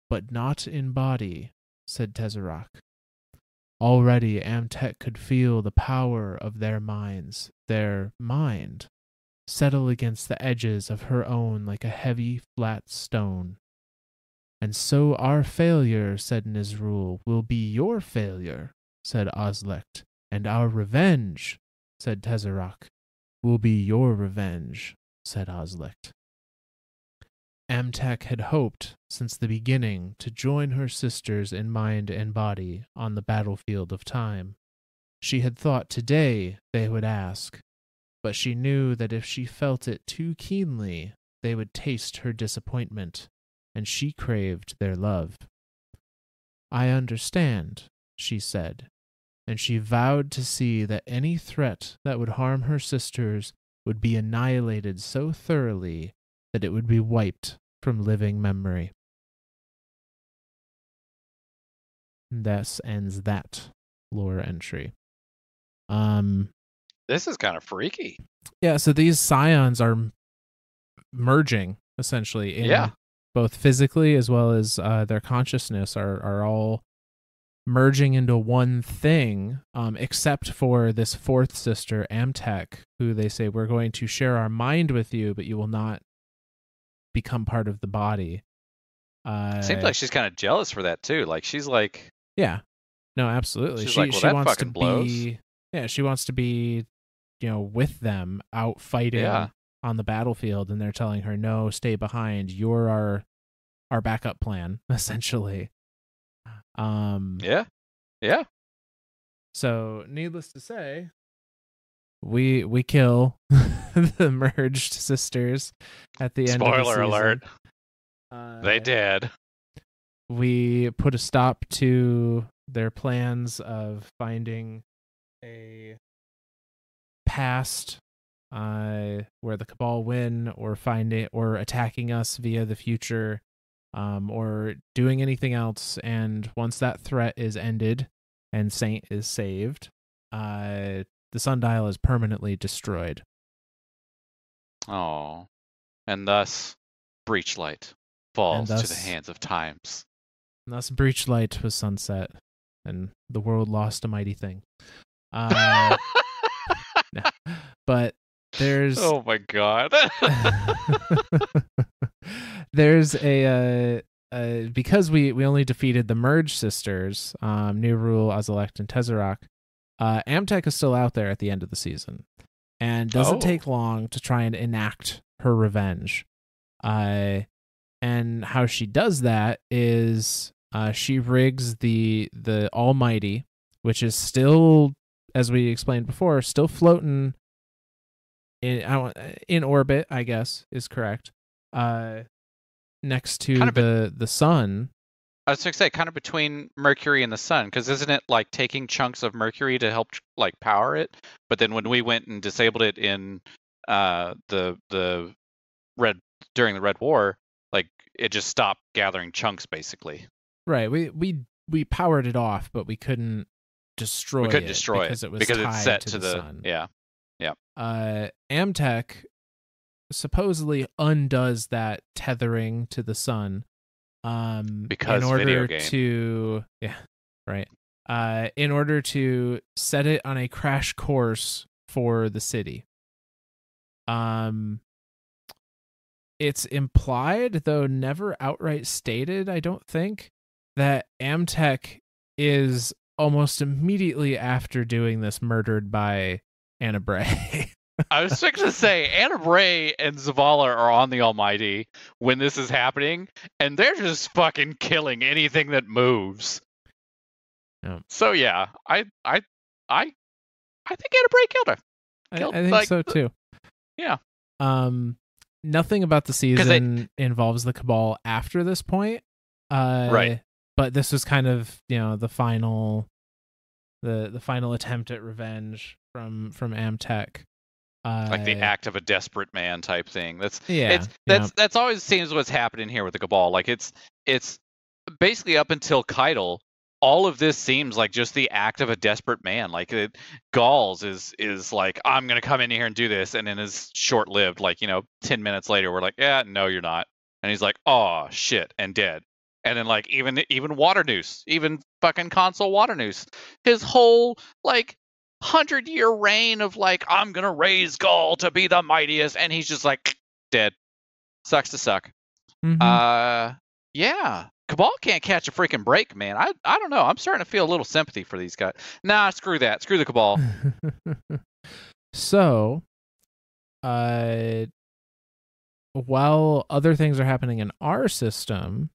but not in body, said Tazarok. Already Amtek could feel the power of their minds, their mind, settle against the edges of her own like a heavy, flat stone. And so our failure, said Nizrul, will be your failure, said Oslicht, and our revenge, said Tazarok, will be your revenge, said Oslicht. Amtek had hoped, since the beginning, to join her sisters in mind and body on the battlefield of time. She had thought today they would ask, but she knew that if she felt it too keenly, they would taste her disappointment, and she craved their love. I understand, she said, and she vowed to see that any threat that would harm her sisters would be annihilated so thoroughly that it would be wiped from living memory. Thus ends that lore entry. This is kind of freaky. Yeah, so these scions are merging, essentially, in both physically as well as their consciousness are all merging into one thing, except for this fourth sister, Amtek, who they say, we're going to share our mind with you, but you will not become part of the body. Seems like she's kind of jealous for that, too. Like, she's like... Yeah. No, absolutely. She's like, well, that wants fucking to blows. She wants to be, with them out fighting on the battlefield, and they're telling her, no, stay behind. You're our backup plan, essentially. Yeah. So, needless to say, we kill the merged sisters at the end of the season. Spoiler alert. They did. We put a stop to their plans of finding a past where the Cabal win, or attacking us via the future, or doing anything else. And once that threat is ended and Saint is saved, the sundial is permanently destroyed. Oh. And thus, Breachlight falls to the hands of times. And thus, Breachlight was sunset, and the world lost a mighty thing. No. But there's... Oh my god. There's because we only defeated the merged sisters, Nirul, Azalect, and Tezzerak, Amtek is still out there at the end of the season, and doesn't take long to try and enact her revenge. And how she does that is she rigs the Almighty, which is still, as we explained before, still floating in orbit, I guess is correct, next to the sun. I was going to say, kind of between Mercury and the sun, because isn't it like taking chunks of Mercury to help like power it? But then when we went and disabled it in the Red during the Red War, like it just stopped gathering chunks, basically. Right. We powered it off, but we couldn't destroy it because it was tied it's set to the sun. Yeah. Amtek supposedly undoes that tethering to the sun. Because in order video game. In order to set it on a crash course for the city. It's implied, though never outright stated, I don't think, that Amtek is almost immediately after doing this murdered by Anna Bray. I was going to say, Anna Bray and Zavala are on the Almighty when this is happening, and they're just fucking killing anything that moves. Yeah. So yeah, I think Anna Bray killed her. I think so too. Yeah. Nothing about the season involves the Cabal after this point. Right. But this was kind of, the final attempt at revenge from Amtek. Like the act of a desperate man type thing. That's always seems what's happening here with the Cabal. Like it's basically up until Caiatl, all of this seems like just the act of a desperate man. Like Gauls is like, I'm gonna come in here and do this, and then is short lived. Like 10 minutes later, we're like, yeah, no, you're not. And he's like, oh shit, and dead. And then like even Waternoose, even fucking Consul Waternoose, his whole like 100-year reign of like, I'm gonna raise Gaul to be the mightiest, and he's just like dead. Sucks to suck. Mm-hmm. Yeah. Cabal can't catch a freaking break, man. I don't know. I'm starting to feel a little sympathy for these guys. Nah, screw that. Screw the Cabal. So, while other things are happening in our system,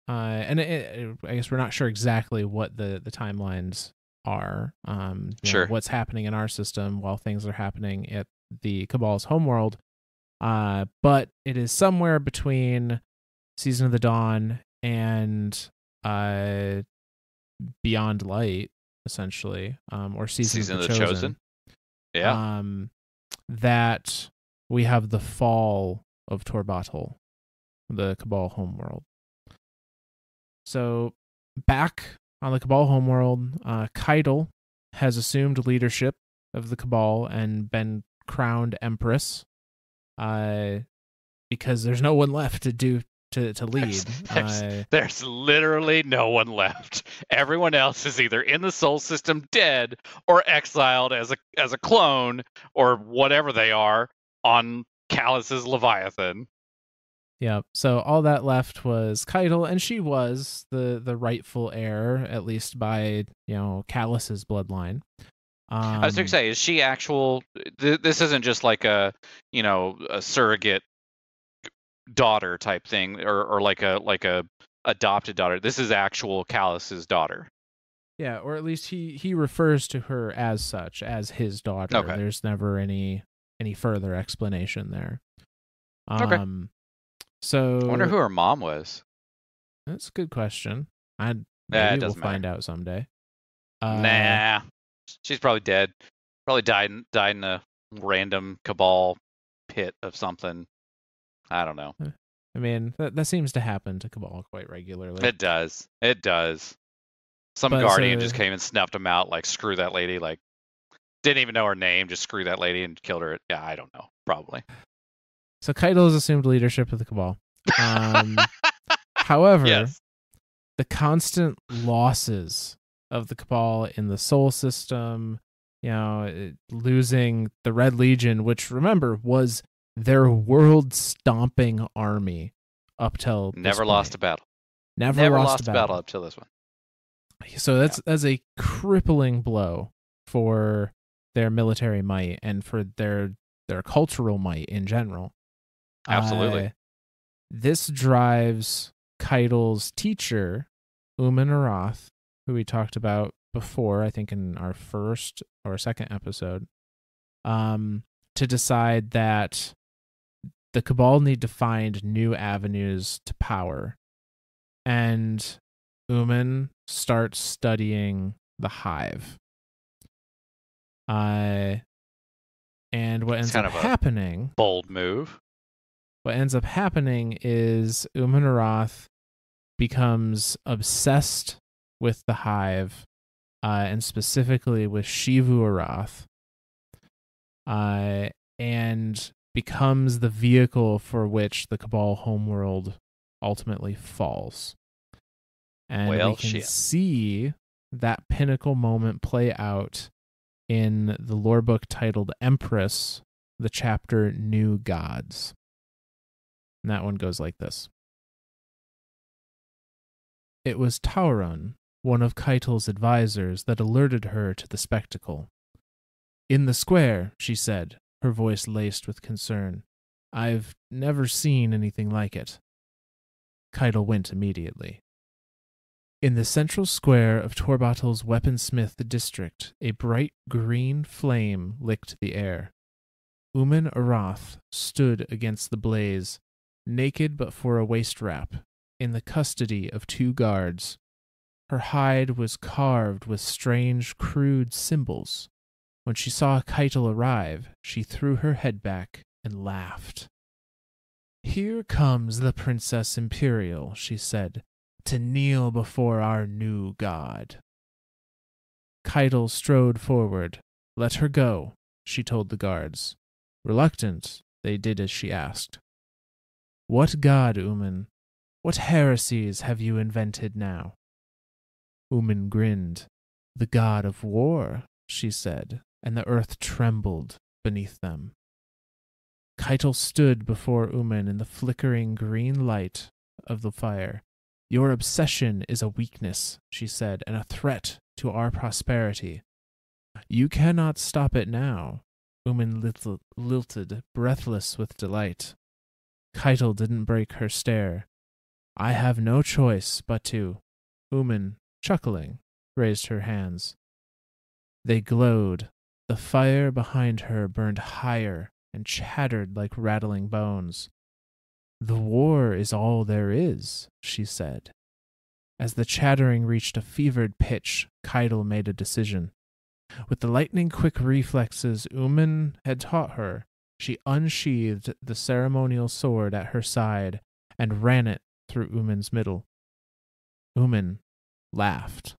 and I guess we're not sure exactly what the timelines are. Sure. What's happening in our system while things are happening at the Cabal's homeworld, but it is somewhere between Season of the Dawn and Beyond Light, essentially, or Season of the Chosen. Yeah. That we have the fall of Torobatl, the Cabal homeworld. So back on the Cabal homeworld, Caiatl has assumed leadership of the Cabal and been crowned Empress, because there's no one left to lead. There's literally no one left. Everyone else is either in the Sol System dead or exiled as a clone or whatever they are on Callus's Leviathan. Yeah, so all that left was Caiatl, and she was the rightful heir, at least by Callus's bloodline. I was going to say, is she actual? This isn't just like a surrogate daughter type thing, or like a adopted daughter. This is actual Callus's daughter. Yeah, or at least he refers to her as such, as his daughter. Okay. There's never any further explanation there. Okay. So I wonder who her mom was. That's a good question. Maybe we'll find out someday. Nah, she's probably dead. Probably died in a random Cabal pit of something. I don't know. I mean, that seems to happen to Cabal quite regularly. It does. Some Guardian just came and snuffed him out. Like, screw that lady. Like, didn't even know her name. Just screw that lady and killed her. Yeah, I don't know. Probably. So Caiatl has assumed leadership of the Cabal. However, yes. The constant losses of the Cabal in the Sol System, losing the Red Legion, which, remember, was their world-stomping army up till this Never point. lost a battle. Never lost a battle up till this one. So that's a crippling blow for their military might and for their cultural might in general. Absolutely. This drives Caiatl's teacher, Arath, who we talked about before, I think in our first or second episode, to decide that the Cabal need to find new avenues to power. And starts studying the Hive. And what ends up happening... bold move. What ends up happening is Arath becomes obsessed with the Hive, and specifically with Shivu Arath, and becomes the vehicle for which the Cabal homeworld ultimately falls. And we can see that pinnacle moment play out in the lore book titled Empress, the chapter New Gods. And that one goes like this. It was Tauron, one of Caiatl's advisors, that alerted her to the spectacle. In the square, she said, her voice laced with concern. I've never seen anything like it. Caiatl went immediately. In the central square of Torobatl's weaponsmith district, a bright green flame licked the air. Arath stood against the blaze, naked but for a waist wrap, in the custody of 2 guards. Her hide was carved with strange, crude symbols. When she saw Caiatl arrive, she threw her head back and laughed. Here comes the Princess Imperial, she said, to kneel before our new god. Caiatl strode forward. Let her go, she told the guards. Reluctant, they did as she asked. What god, What heresies have you invented now? Grinned. The god of war, she said, and the earth trembled beneath them. Caiatl stood before in the flickering green light of the fire. Your obsession is a weakness, she said, and a threat to our prosperity. You cannot stop it now. Lilted, breathless with delight. Caiatl didn't break her stare. I have no choice but to. Chuckling, raised her hands. They glowed The fire behind her burned higher and chattered like rattling bones. "The war is all there is," she said. As the chattering reached a fevered pitch, Caiatl made a decision. With the lightning-quick reflexes Uman had taught her, she unsheathed the ceremonial sword at her side and ran it through Uman's middle. Uman laughed.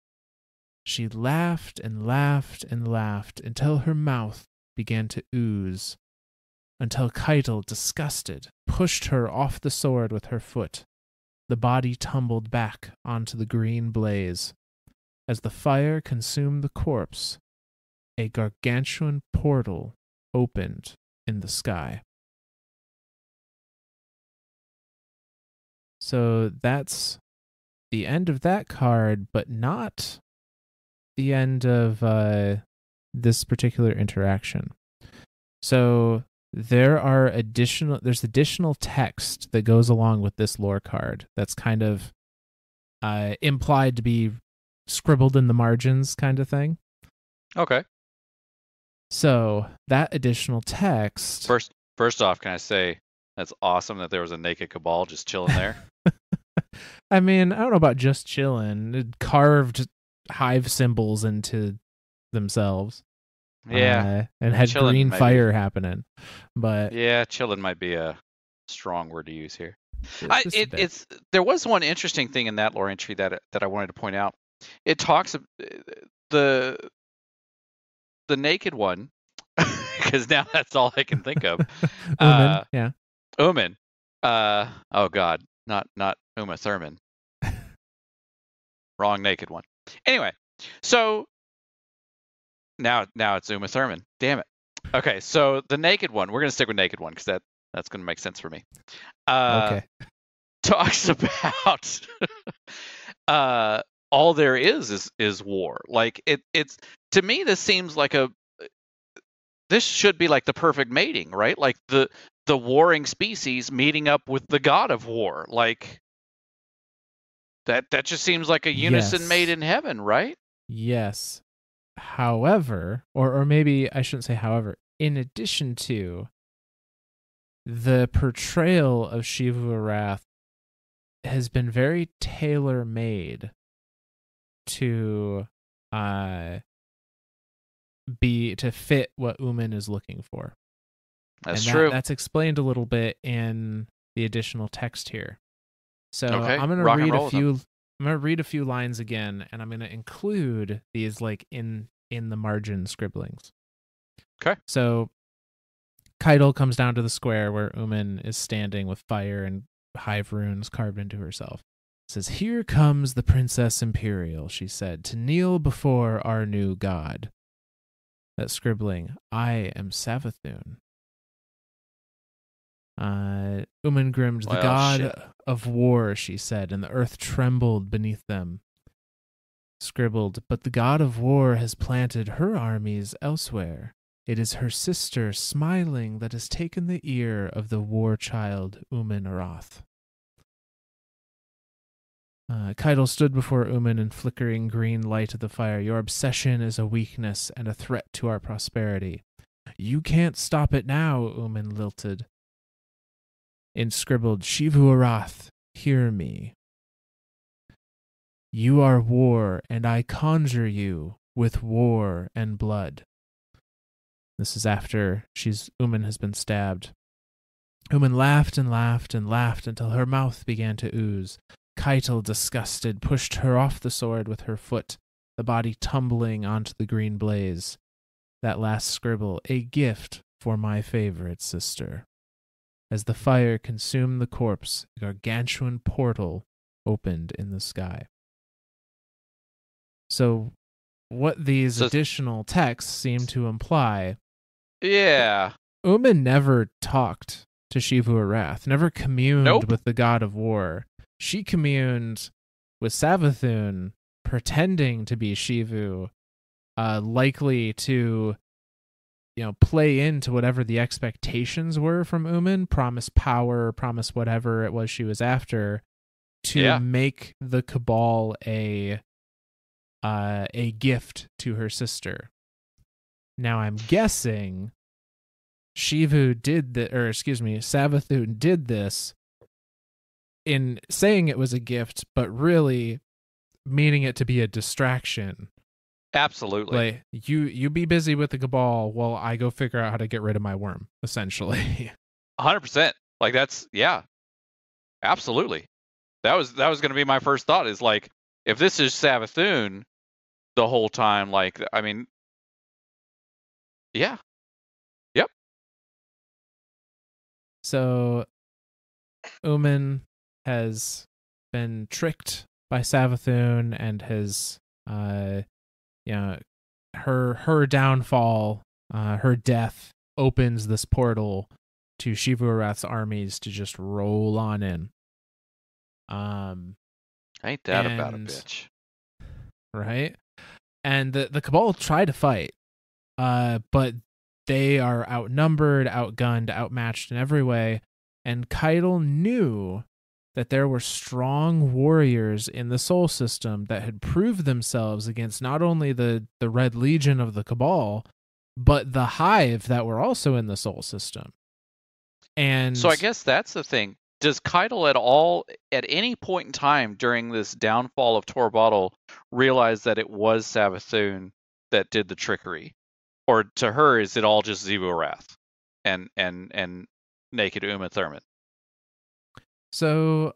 She laughed and laughed and laughed until her mouth began to ooze, until Caiatl, disgusted, pushed her off the sword with her foot. The body tumbled back onto the green blaze. As the fire consumed the corpse, a gargantuan portal opened in the sky. So that's the end of that card, but not the end of this particular interaction. So there's additional text that goes along with this lore card that's kind of implied to be scribbled in the margins kind of thing. Okay. So that additional text... First off, can I say that's awesome that there was a naked Cabal just chilling there? I mean, I don't know about just chilling. It carved hive symbols into themselves. Yeah. And had chilling green maybe. fire happening. But yeah, chilling might be a strong word to use here. There was one interesting thing in that lore entry that I wanted to point out. It talks the naked one, because now that's all I can think of. Uman, yeah. Uman. Oh God, not Uma Thurman. Wrong naked one. Anyway, so now it's Uma Thurman. Damn it. Okay, so the naked one. We're gonna stick with naked one because that's gonna make sense for me. Okay. Talks about all there is war. Like it's to me this seems like this should be like the perfect mating, right? Like the warring species meeting up with the god of war. Like that just seems like a unison made in heaven, right? Yes. However, or maybe I shouldn't say however, in addition to the portrayal of Shivu Arath has been very tailor-made to fit what Uman is looking for. That's true. That's explained a little bit in the additional text here. So okay. I'm gonna read a few lines again, and I'm gonna include these like in the margin scribblings. Okay. So Caiatl comes down to the square where Uman is standing with fire and hive runes carved into herself. It says, "Here comes the Princess Imperial," she said, "to kneel before our new god." That scribbling, "I am Savathun." Uman grinned, "The god of war," she said, and the earth trembled beneath them. Scribbled, "But the god of war has planted her armies elsewhere. It is her sister, smiling, that has taken the ear of the war child Uman Arath." Caiatl stood before Uman in flickering green light of the fire. "Your obsession is a weakness and a threat to our prosperity." "You can't stop it now," Uman lilted. Inscribbled, "Shivu Arath, hear me. You are war, and I conjure you with war and blood." This is after Uman has been stabbed. Uman laughed and laughed and laughed until her mouth began to ooze. Caiatl, disgusted, pushed her off the sword with her foot, the body tumbling onto the green blaze. That last scribble, "A gift for my favorite sister." As the fire consumed the corpse, a gargantuan portal opened in the sky. So, what these additional texts seem to imply... Yeah. Uman never talked to Shivu Arath, never communed with the god of war. She communed with Savathun, pretending to be Shivu, likely to, play into whatever the expectations were from Uman, promise power, promise whatever it was she was after, to make the Cabal a gift to her sister. Now I'm guessing Savathun did this in saying it was a gift, but really meaning it to be a distraction. Absolutely. Like, you be busy with the Cabal while I go figure out how to get rid of my worm, essentially. 100%. Like, that's, yeah. Absolutely. That was going to be my first thought, is like, if this is Savathun the whole time, like, I mean, yeah. Yep. So Uman has been tricked by Savathun and has her downfall, her death opens this portal to Xivu-Arath's armies to just roll on in. Ain't that about a bitch. Right? And the Cabal try to fight, but they are outnumbered, outgunned, outmatched in every way, and Caiatl knew that there were strong warriors in the Sol system that had proved themselves against not only the Red Legion of the Cabal, but the Hive that were also in the Sol system. And so I guess that's the thing. Does Caiatl at any point in time during this downfall of Torobatl, realize that it was Savathun that did the trickery? Or to her, is it all just Xivu-Arath and naked Uma Thurman? So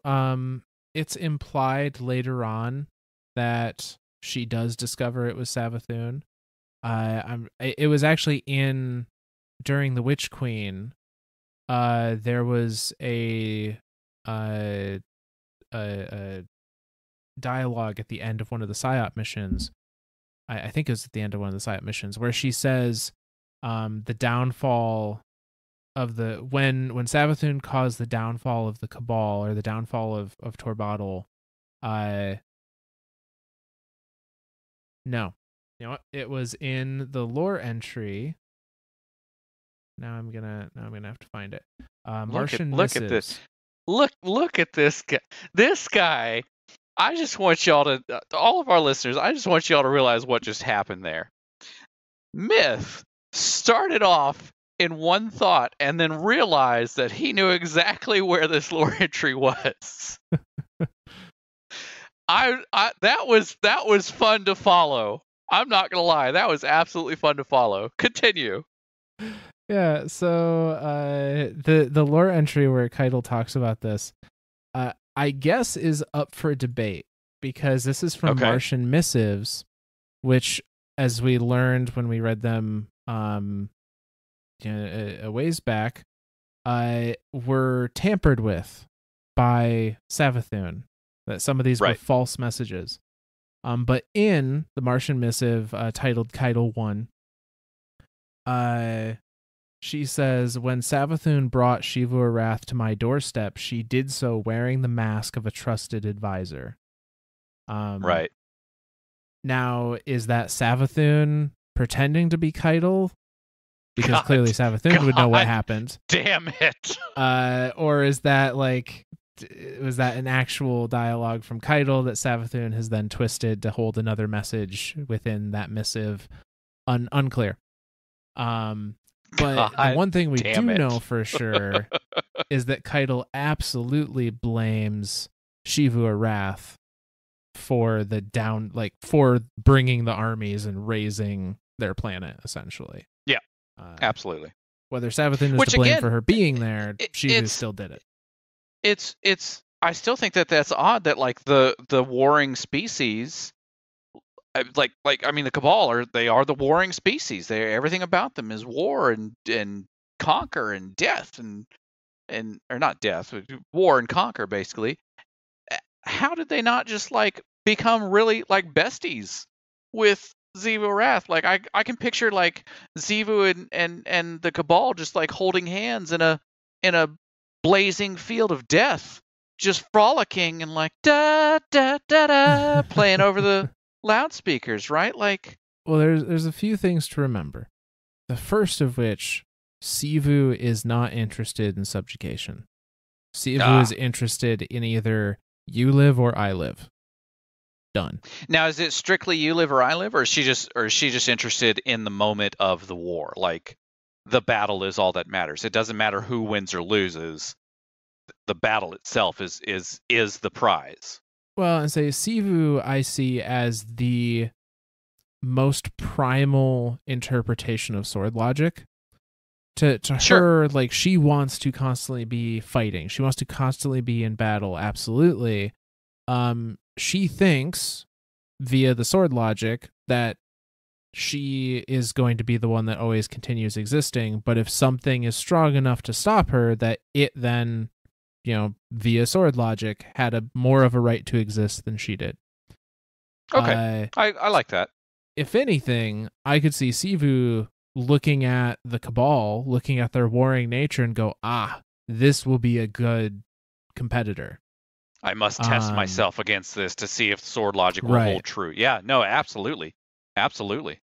it's implied later on that she does discover it was Savathun. It was actually during the Witch Queen. There was a dialogue at the end of one of the PSYOP missions. I think it was at the end of one of the PSYOP missions where she says the downfall of when Savathun caused the downfall of the Cabal, or the downfall of Torobatl. No, you know what? It was in the lore entry. Now I'm gonna have to find it. Martian look Missives. at this. Look at this guy. This guy. I just want y'all to, all of our listeners, I just want y'all to realize what just happened there. Myth started off in one thought and then realized that he knew exactly where this lore entry was. That was fun to follow. I'm not gonna lie, that was absolutely fun to follow. Continue. Yeah, so the lore entry where Caiatl talks about this, I guess is up for debate, because this is from Martian Missives, which, as we learned when we read them a ways back, were tampered with by Savathun. That some of these were false messages. But in the Martian Missive titled Caiatl 1, she says, when Savathun brought Xivu-Arath to my doorstep, she did so wearing the mask of a trusted advisor. Right. Now, is that Savathun pretending to be Caiatl? Because clearly Savathun would know what happened. Damn it. Or is that was that an actual dialogue from Caiatl that Savathun has then twisted to hold another message within that missive? Unclear. But the one thing we do know for sure is that Caiatl absolutely blames Xivu-Arath for for bringing the armies and raising their planet, essentially. Yeah, absolutely. Whether Savathun is to blame for her being there, Xivu still did it. It's. I still think that's odd that like the warring species. I mean, the Cabal they are the warring species. Everything about them is war and conquer and death and or not death, war and conquer, basically. How did they not just like become really like besties with Xivu-Arath? Like I can picture like Xivu and the Cabal just like holding hands in a blazing field of death, just frolicking and like da da da da playing over the loudspeakers, right? Like, well, there's a few things to remember. The first of which, Xivu is not interested in subjugation. Xivu is interested in either you live or I live. Done. Now, is it strictly you live or I live, or is she just interested in the moment of the war? Like, the battle is all that matters. It doesn't matter who wins or loses. The battle itself is the prize. Well, and say Sivu I see as the most primal interpretation of sword logic. To Sure. her, like, she wants to constantly be fighting. She wants to constantly be in battle, absolutely. She thinks, via the sword logic, that she is going to be the one that always continues existing, but if something is strong enough to stop her, that it then, via sword logic, had more of a right to exist than she did. Okay, I like that. If anything, I could see Sivu looking at the Cabal, looking at their warring nature, and go, this will be a good competitor. I must test myself against this to see if sword logic will hold true. Yeah, no, absolutely. Absolutely.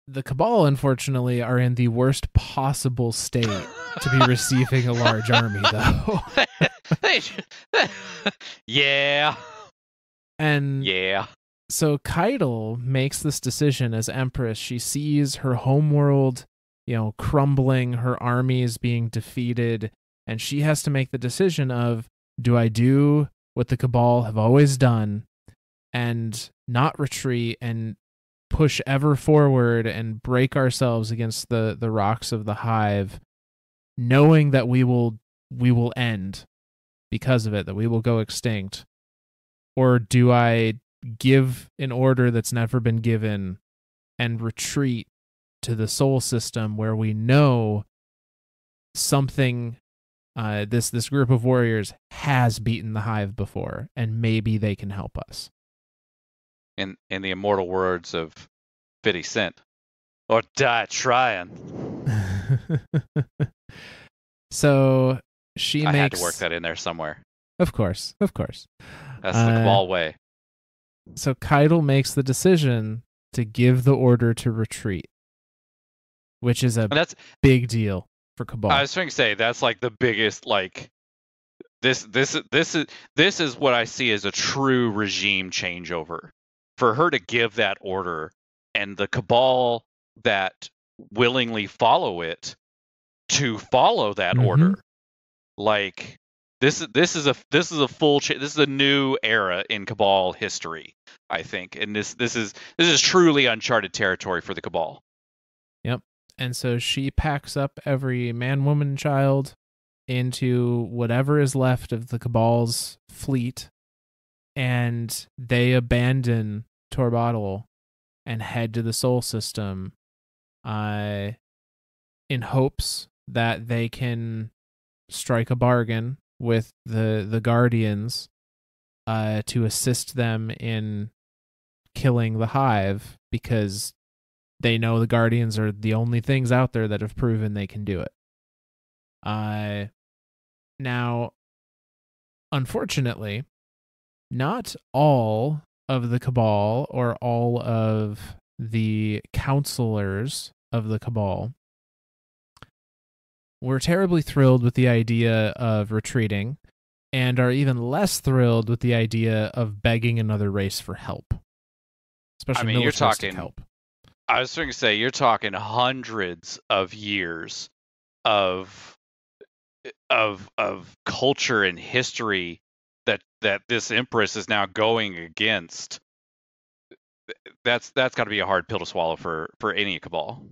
The Cabal, unfortunately, are in the worst possible state to be receiving a large army, though. Yeah. And yeah. So Caiatl makes this decision as Empress. She sees her homeworld, crumbling, her armies being defeated, and she has to make the decision of, do I do what the Cabal have always done and not retreat and push ever forward and break ourselves against the rocks of the hive, knowing that we will end because of it, that we will go extinct? Or do I give an order that's never been given and retreat to the soul system where we know something, this group of warriors has beaten the hive before, and maybe they can help us? In the immortal words of 50 Cent, or die trying. So I had to work that in there somewhere. Of course. That's the Cabal way. So Caiatl makes the decision to give the order to retreat, which is that's big deal for Cabal. I was trying to say that's like the biggest, like, this is what I see as a true regime changeover. For her to give that order and the Cabal that willingly follow it to follow that order, like, this is a full this is a new era in Cabal history, I think, and this is truly uncharted territory for the Cabal. Yep. And so she packs up every man, woman, child into whatever is left of the Cabal's fleet, and they abandon Torobatl and head to the Soul System, in hopes that they can strike a bargain with the Guardians to assist them in killing the hive, because they know the Guardians are the only things out there that have proven they can do it. Now, unfortunately, not all of the Cabal or all of the counselors of the Cabal were terribly thrilled with the idea of retreating, and are even less thrilled with the idea of begging another race for help. Especially militaristic help. I was going to say, you're talking hundreds of years of culture and history that this Empress is now going against. That's got to be a hard pill to swallow for any Cabal.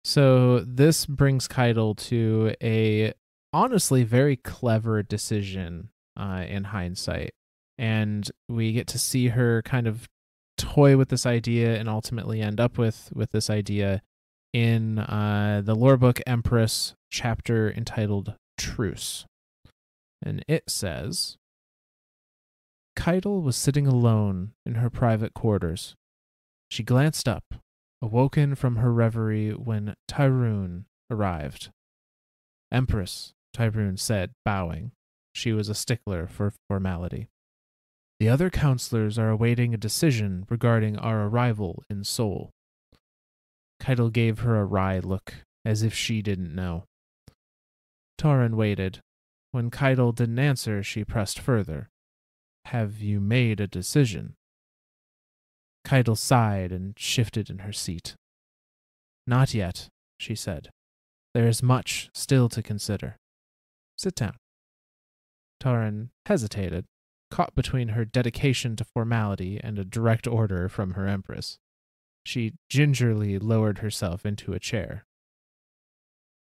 So this brings Caiatl to a honestly very clever decision in hindsight, and we get to see her kind of toy with this idea and ultimately end up with this idea in the lore book Empress, chapter entitled Truce. And it says, Caiatl was sitting alone in her private quarters. She glanced up, awoken from her reverie when Tyrune arrived. Empress, Tyrune said, bowing. She was a stickler for formality. The other counselors are awaiting a decision regarding our arrival in Seoul. Caiatl gave her a wry look, as if she didn't know. Tauren waited. When Caiatl didn't answer, she pressed further. Have you made a decision? Caiatl sighed and shifted in her seat. Not yet, she said. There is much still to consider. Sit down. Taran hesitated, caught between her dedication to formality and a direct order from her empress. She gingerly lowered herself into a chair.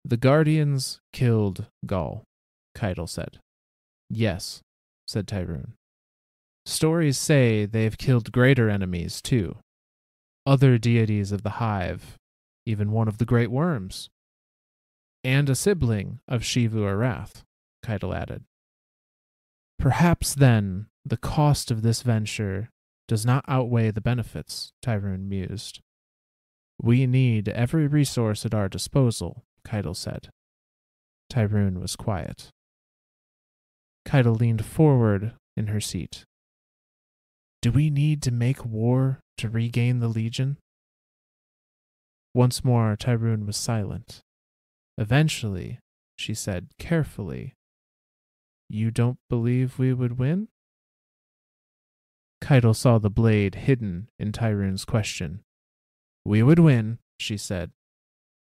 The Guardians killed Gaul, Caiatl said. Yes, said Tyrune. Stories say they have killed greater enemies, too. Other deities of the hive, even one of the great worms. And a sibling of Shivu Arath, Caiatl added. Perhaps, then, the cost of this venture does not outweigh the benefits, Tyrune mused. We need every resource at our disposal, Caiatl said. Tyrune was quiet. Caiatl leaned forward in her seat. Do we need to make war to regain the Legion? Once more, Tyrune was silent. Eventually, she said carefully, You don't believe we would win? Caiatl saw the blade hidden in Tyrune's question. We would win, she said.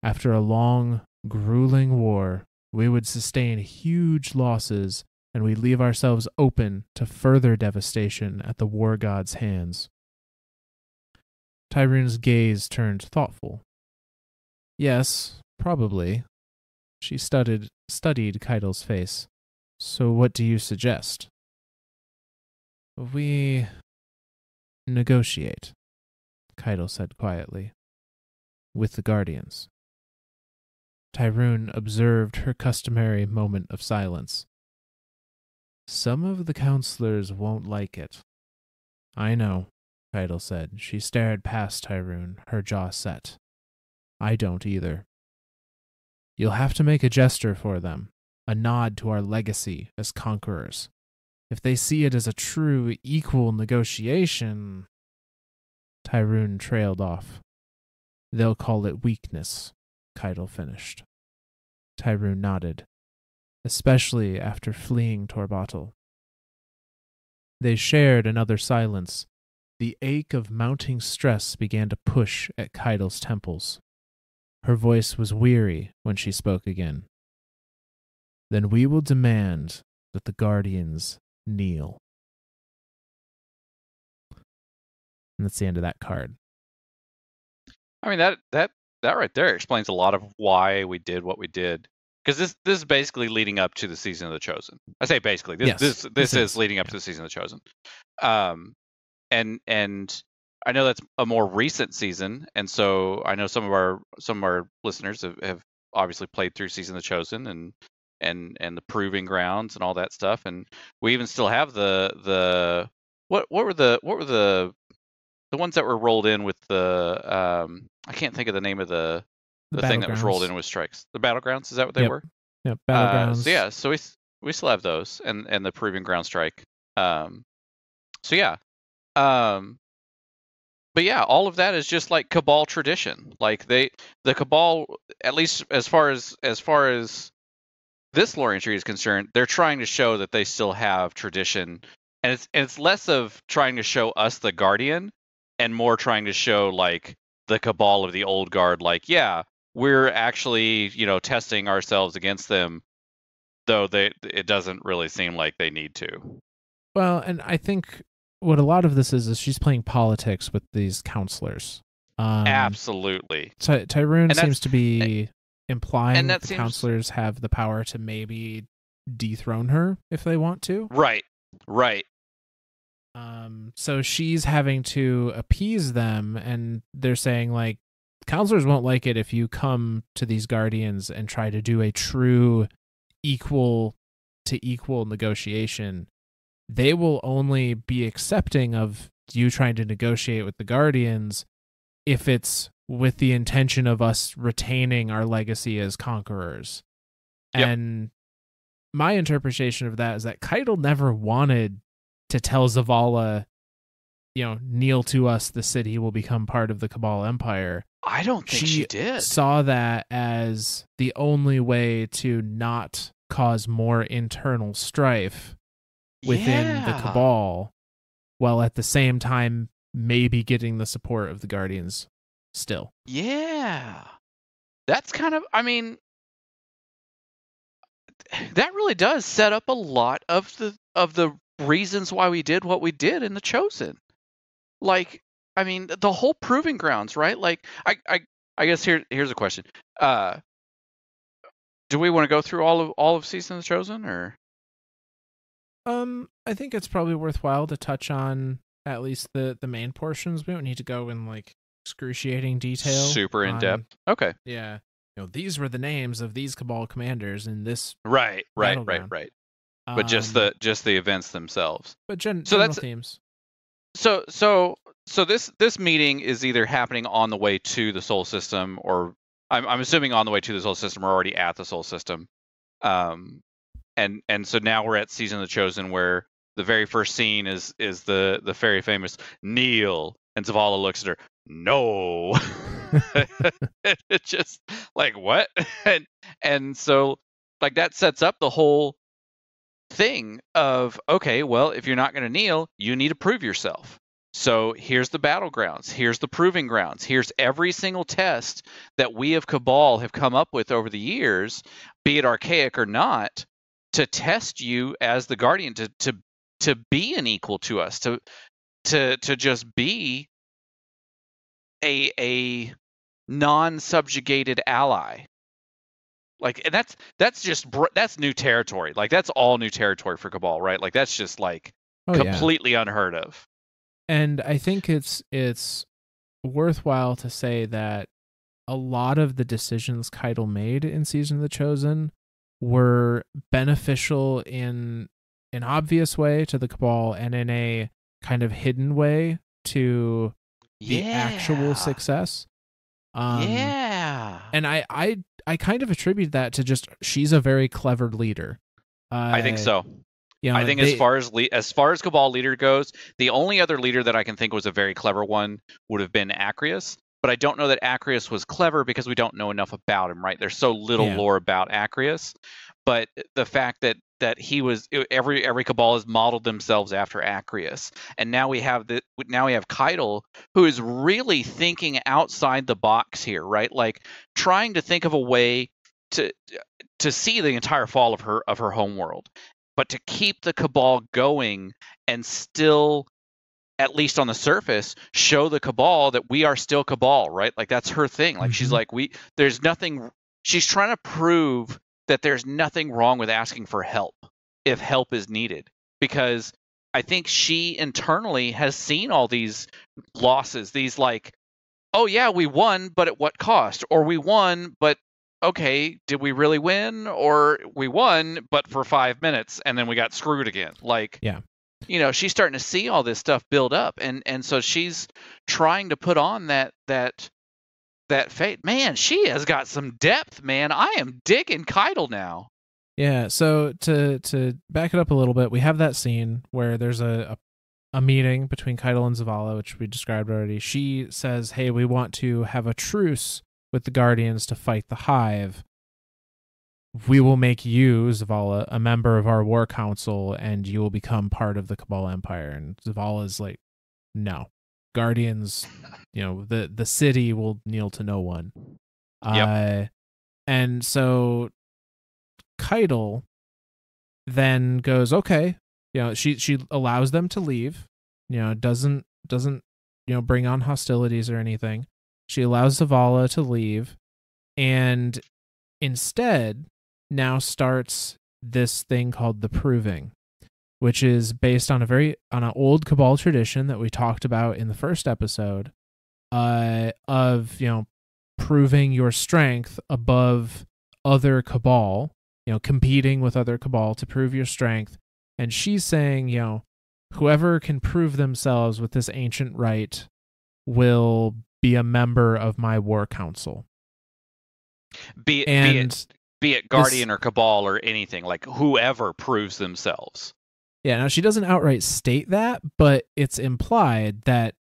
After a long, grueling war, we would sustain huge losses, and we leave ourselves open to further devastation at the war god's hands. Tyrune's gaze turned thoughtful. Yes, probably. She studied Caiatl's face. So what do you suggest? We negotiate, Caiatl said quietly, with the Guardians. Tyrune observed her customary moment of silence. Some of the counselors won't like it. I know, Caiatl said. She stared past Tyrune, her jaw set. I don't either. You'll have to make a gesture for them, a nod to our legacy as conquerors. If they see it as a true, equal negotiation... Tyrune trailed off. They'll call it weakness, Caiatl finished. Tyrune nodded, especially after fleeing Torobatl. They shared another silence. The ache of mounting stress began to push at Caiatl's temples. Her voice was weary when she spoke again. Then we will demand that the Guardians kneel. And that's the end of that card. I mean, that right there explains a lot of why we did what we did. Because this is basically leading up to the season of the Chosen. I say basically. This is leading up to the season of the Chosen. And I know that's a more recent season, and so I know some of our listeners have obviously played through season of the Chosen and the Proving Grounds and all that stuff. And we even still have the what were the ones that were rolled in with the I can't think of the name of the thing that was rolled in with strikes. The Battlegrounds, is that what they were? Yep, Battlegrounds. So we still have those and the Proving Ground strike. But yeah, all of that is just like Cabal tradition. Like the Cabal, at least as far as this lore entry is concerned, they're trying to show that they still have tradition, and it's less of trying to show us the Guardian and more trying to show like the Cabal of the old guard. Like, yeah, we're actually, testing ourselves against them, though it doesn't really seem like they need to. Well, and I think what a lot of this is she's playing politics with these counselors. Absolutely. Tyrune seems to be implying that the counselors have the power to maybe dethrone her if they want to. Right. So she's having to appease them, and they're saying, like, counselors won't like it if you come to these Guardians and try to do a true equal to equal negotiation. They will only be accepting of you trying to negotiate with the Guardians if it's with the intention of us retaining our legacy as conquerors. Yep. And my interpretation of that is that Caiatl never wanted to tell Zavala, kneel to us, the city will become part of the Cabal Empire. I don't think she did. Saw that as the only way to not cause more internal strife within the Cabal, while at the same time maybe getting the support of the Guardians still. Yeah. That's kind of, I mean, that really does set up a lot of the reasons why we did what we did in the Chosen. Like, I mean, the whole proving grounds, right? Like, I guess here's a question. Do we want to go through all of Season of the Chosen, or? I think it's probably worthwhile to touch on at least the main portions. We don't need to go in like excruciating detail. Super in depth. Okay. Yeah. These were the names of these Cabal commanders in this. Right. Battleground. But just the events themselves. But general themes. So this meeting is either happening on the way to the Soul System, or I'm assuming on the way to the Soul System, or already at the Soul System. And so now we're at Season of the Chosen, where the very first scene is the very famous kneel, and Zavala looks at her. No. It's just like, what? And so like that sets up the whole thing of, okay, well, if you're not going to kneel, you need to prove yourself. So here's the battlegrounds, here's the proving grounds, here's every single test that we of Cabal have come up with over the years, be it archaic or not, to test you as the Guardian, to be an equal to us, to just be a non-subjugated ally. Like, and that's new territory. Like, that's all new territory for Cabal, right? Like, that's just like completely unheard of. And I think it's worthwhile to say that a lot of the decisions Caiatl made in Season of the Chosen were beneficial in an obvious way to the Cabal and in a kind of hidden way to the actual success. And I kind of attribute that to just she's a very clever leader. I think so. I think as far as Cabal leader goes, the only other leader that I can think was a very clever one would have been Acrius. But I don't know that Acrius was clever because we don't know enough about him, right? There's so little lore about Acrius. But the fact that he was, every Cabal has modeled themselves after Acrius, and now we have Caiatl, who is really thinking outside the box here, right? Like trying to think of a way to see the entire fall of her homeworld, but to keep the Cabal going and still, at least on the surface, show the Cabal that we are still Cabal, right? Like that's her thing. Like she's like, there's nothing. She's trying to prove that there's nothing wrong with asking for help if help is needed, because I think she internally has seen all these losses, these like, oh yeah, we won, but at what cost? Or we won, but okay, did we really win? Or we won, but for 5 minutes and then we got screwed again. Like, she's starting to see all this stuff build up, and so she's trying to put on that fate. Man, she has got some depth, man. I am digging Caiatl now. Yeah, so to back it up a little bit, we have that scene where there's a meeting between Caiatl and Zavala, which we described already. She says, hey, we want to have a truce with the Guardians to fight the Hive. We will make you, Zavala, a member of our war council, and you will become part of the Cabal Empire. And Zavala's like, no. Guardians, the city will kneel to no one. And so Caiatl then goes, okay, she allows them to leave, doesn't bring on hostilities or anything. She allows Zavala to leave, and instead now starts this thing called the Proving, which is based on an old Cabal tradition that we talked about in the first episode, of proving your strength above other Cabal, competing with other Cabal to prove your strength. And she's saying, whoever can prove themselves with this ancient rite will be a member of my war council. Be it Guardian or Cabal or anything, like whoever proves themselves. Yeah, now she doesn't outright state that, but it's implied that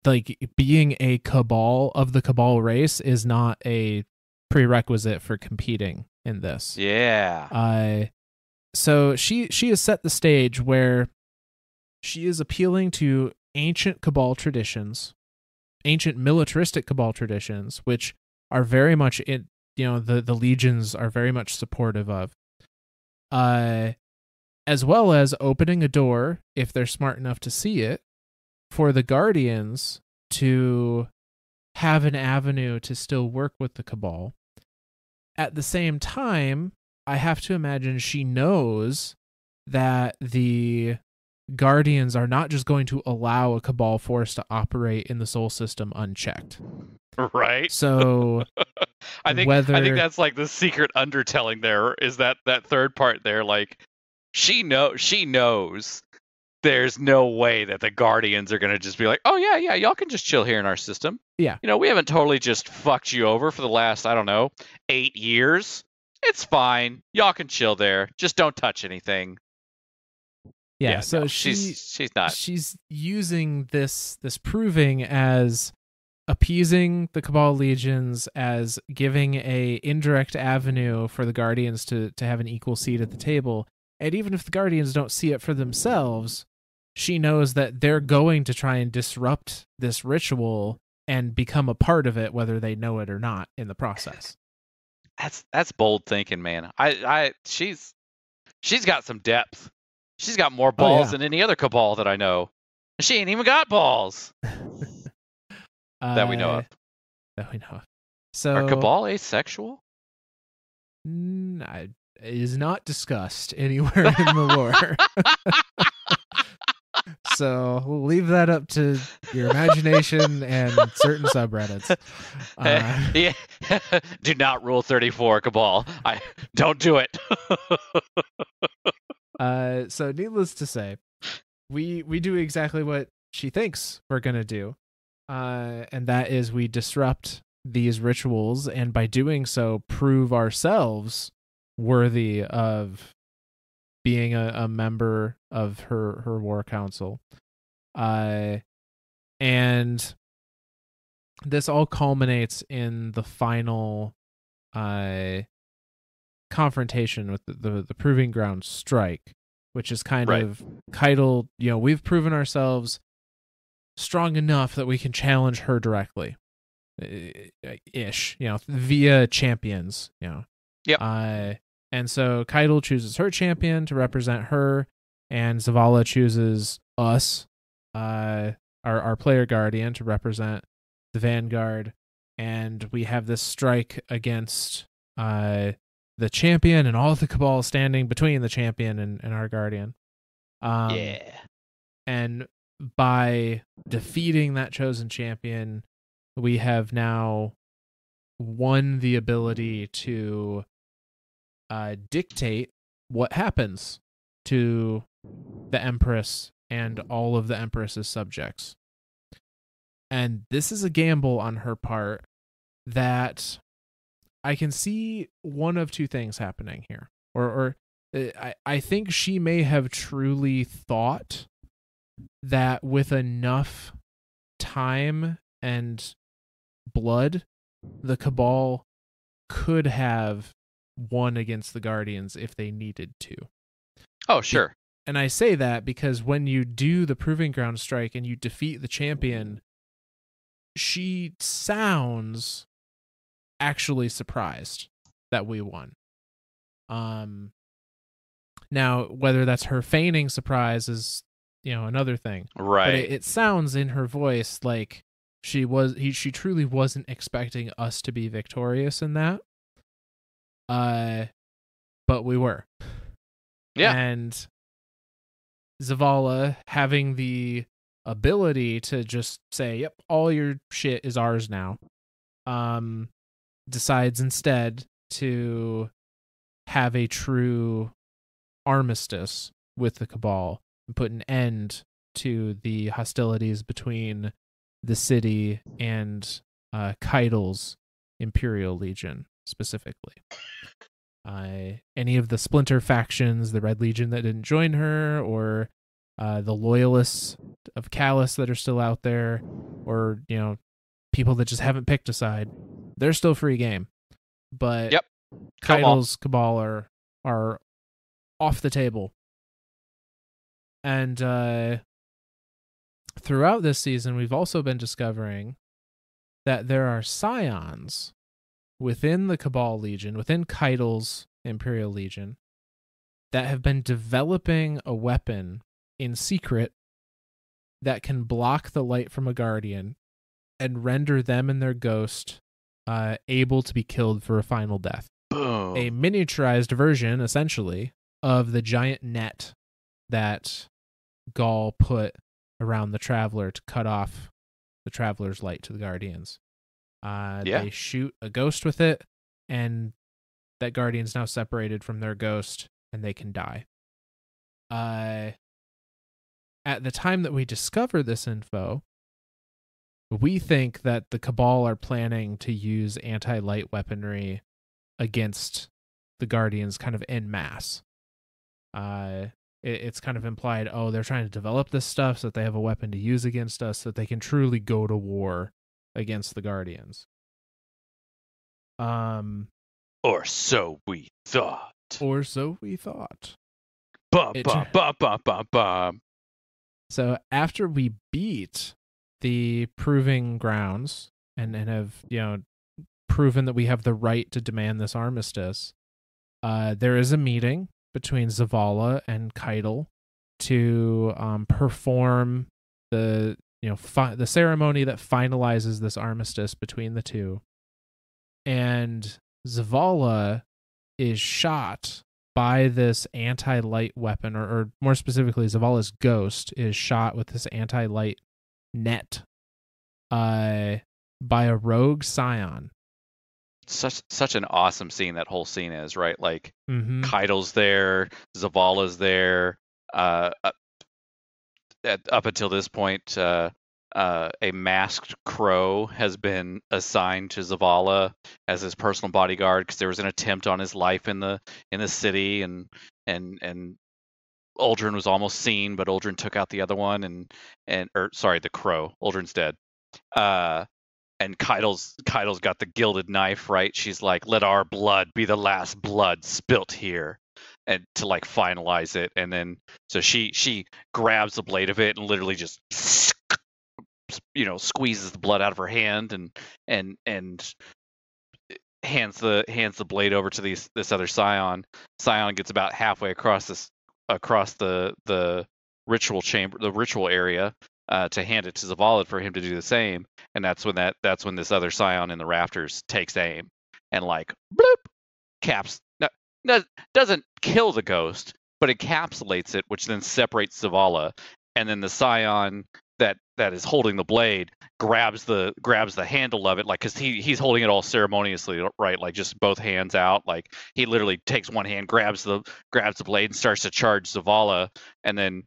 like being a Cabal of the Cabal race is not a prerequisite for competing in this. Yeah. So she has set the stage where she is appealing to ancient Cabal traditions, ancient militaristic Cabal traditions, which are very much in, the legions are very much supportive of, as well as opening a door, if they're smart enough to see it, for the Guardians to have an avenue to still work with the Cabal. At the same time, I have to imagine she knows that the Guardians are not just going to allow a Cabal force to operate in the Sol system unchecked. Right. So I think that's like the secret undertelling there is that third part there, like she knows there's no way that the Guardians are going to just be like, oh yeah, y'all can just chill here in our system. Yeah. We haven't totally just fucked you over for the last, 8 years. It's fine. Y'all can chill there. Just don't touch anything. Yeah, so no, she's not. She's using this proving as appeasing the Cabal legions, as giving a indirect avenue for the Guardians to have an equal seat at the table. And even if the Guardians don't see it for themselves, she knows that they're going to try and disrupt this ritual and become a part of it, whether they know it or not, in the process. That's bold thinking, man. She's got some depth. She's got more balls than any other Cabal that I know. She ain't even got balls. That we know of. So, are Cabal asexual? It is not discussed anywhere in the lore. So we'll leave that up to your imagination and certain subreddits. Do not rule 34, Cabal. Don't do it. So needless to say, we do exactly what she thinks we're gonna do, and that is we disrupt these rituals, and by doing so, prove ourselves worthy of being a member of her war council. And this all culminates in the final confrontation with the Proving Ground strike, which is kind of Caiatl, we've proven ourselves strong enough that we can challenge her directly. Ish, via champions, Yep. And so Caiatl chooses her champion to represent her, and Zavala chooses us, our player guardian, to represent the Vanguard, and we have this strike against the champion and all of the Cabal standing between the champion and our guardian. And by defeating that chosen champion, we have now won the ability to dictate what happens to the Empress and all of the Empress's subjects. And this is a gamble on her part that I can see one of two things happening here. Or I think she may have truly thought that with enough time and blood, the Cabal could have won against the Guardians if they needed to. Oh, sure. And I say that because when you do the Proving Ground strike and you defeat the champion, she sounds actually surprised that we won. Now, whether that's her feigning surprise is, another thing. Right. But it sounds in her voice like she truly wasn't expecting us to be victorious in that. But we were. Yeah. And Zavala, having the ability to just say, yep, all your shit is ours now, decides instead to have a true armistice with the Cabal and put an end to the hostilities between the city and Caiatl's Imperial Legion specifically. Any of the splinter factions, the Red Legion that didn't join her, or the loyalists of Callus that are still out there, or people that just haven't picked a side, they're still free game. But yep, Caiatl's Cabal are off the table. And throughout this season, we've also been discovering that there are scions within the Cabal Legion, within Caiatl's Imperial Legion, that have been developing a weapon in secret that can block the light from a guardian and render them and their ghost able to be killed for a final death. Boom. A miniaturized version, essentially, of the giant net that Gaul put around the Traveler to cut off the Traveler's light to the Guardians. They shoot a ghost with it, and that Guardian's now separated from their ghost, and they can die. At the time that we discover this info, we think that the Cabal are planning to use anti-light weaponry against the Guardians kind of en masse. It's kind of implied, they're trying to develop this stuff so that they have a weapon to use against us, so that they can truly go to war against the Guardians. Or so we thought. Or so we thought. Bum. So after we beat the proving grounds and have, proven that we have the right to demand this armistice, there is a meeting between Zavala and Caiatl to perform the the ceremony that finalizes this armistice between the two. And Zavala is shot by this anti-light weapon, or more specifically, Zavala's ghost is shot with this anti-light net by a rogue scion. Such an awesome scene that whole scene is, right? Like, Mm-hmm. there, Zavala's there. Up until this point, a masked crow has been assigned to Zavala as his personal bodyguard because there was an attempt on his life in the city, and Uldren was almost seen, but Uldren took out the other one, the crow. Uldren's dead. And Caiatl's got the gilded knife, right? She's like, let our blood be the last blood spilt here, and to like finalize it. And then so she grabs the blade of it and literally just squeezes the blood out of her hand and hands the blade over to this other scion. Scion gets about halfway across the ritual chamber, the ritual area, to hand it to Zavala for him to do the same. And that's when this other scion in the rafters takes aim and like bloop, doesn't kill the ghost, but encapsulates it, which then separates Zavala. And then the scion that is holding the blade grabs the handle of it, like, because he's holding it all ceremoniously, right? Like just both hands out. Like he literally takes one hand, grabs the blade, and starts to charge Zavala, and then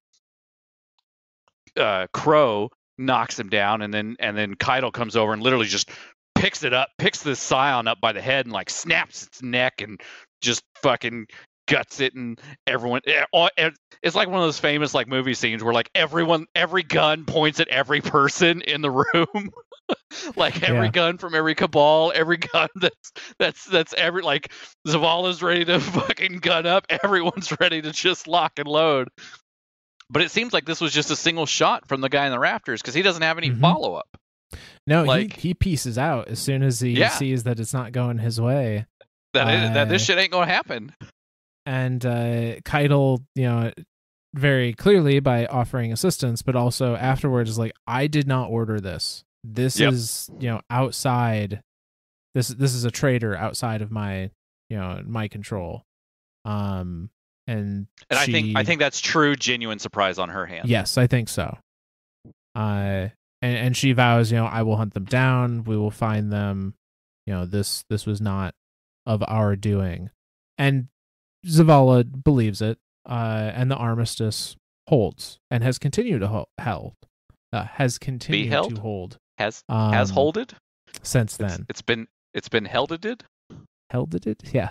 Crow knocks him down, and then Caiatl comes over and literally just picks this scion up by the head and like snaps its neck and just fucking guts it, and everyone, it's like one of those famous like movie scenes where like every gun points at every person in the room. Like every gun from every Cabal, every gun that's every, like, Zavala's ready to fucking gun up, everyone's ready to just lock and load. But it seems like this was just a single shot from the guy in the rafters, because he doesn't have any follow-up. No, like, he pieces out as soon as he sees that it's not going his way. That this shit ain't going to happen. And Caiatl, very clearly by offering assistance, but also afterwards is like, I did not order this. This is, outside. This is a traitor outside of my, my control. And I think that's true, genuine surprise on her hand. Yes, I think so. And she vows, I will hunt them down. We will find them. This was not of our doing. And Zavala believes it. And the armistice holds and has continued to hold. Has continued to hold. Has holded since then. It's been helded. Helded it? Yeah.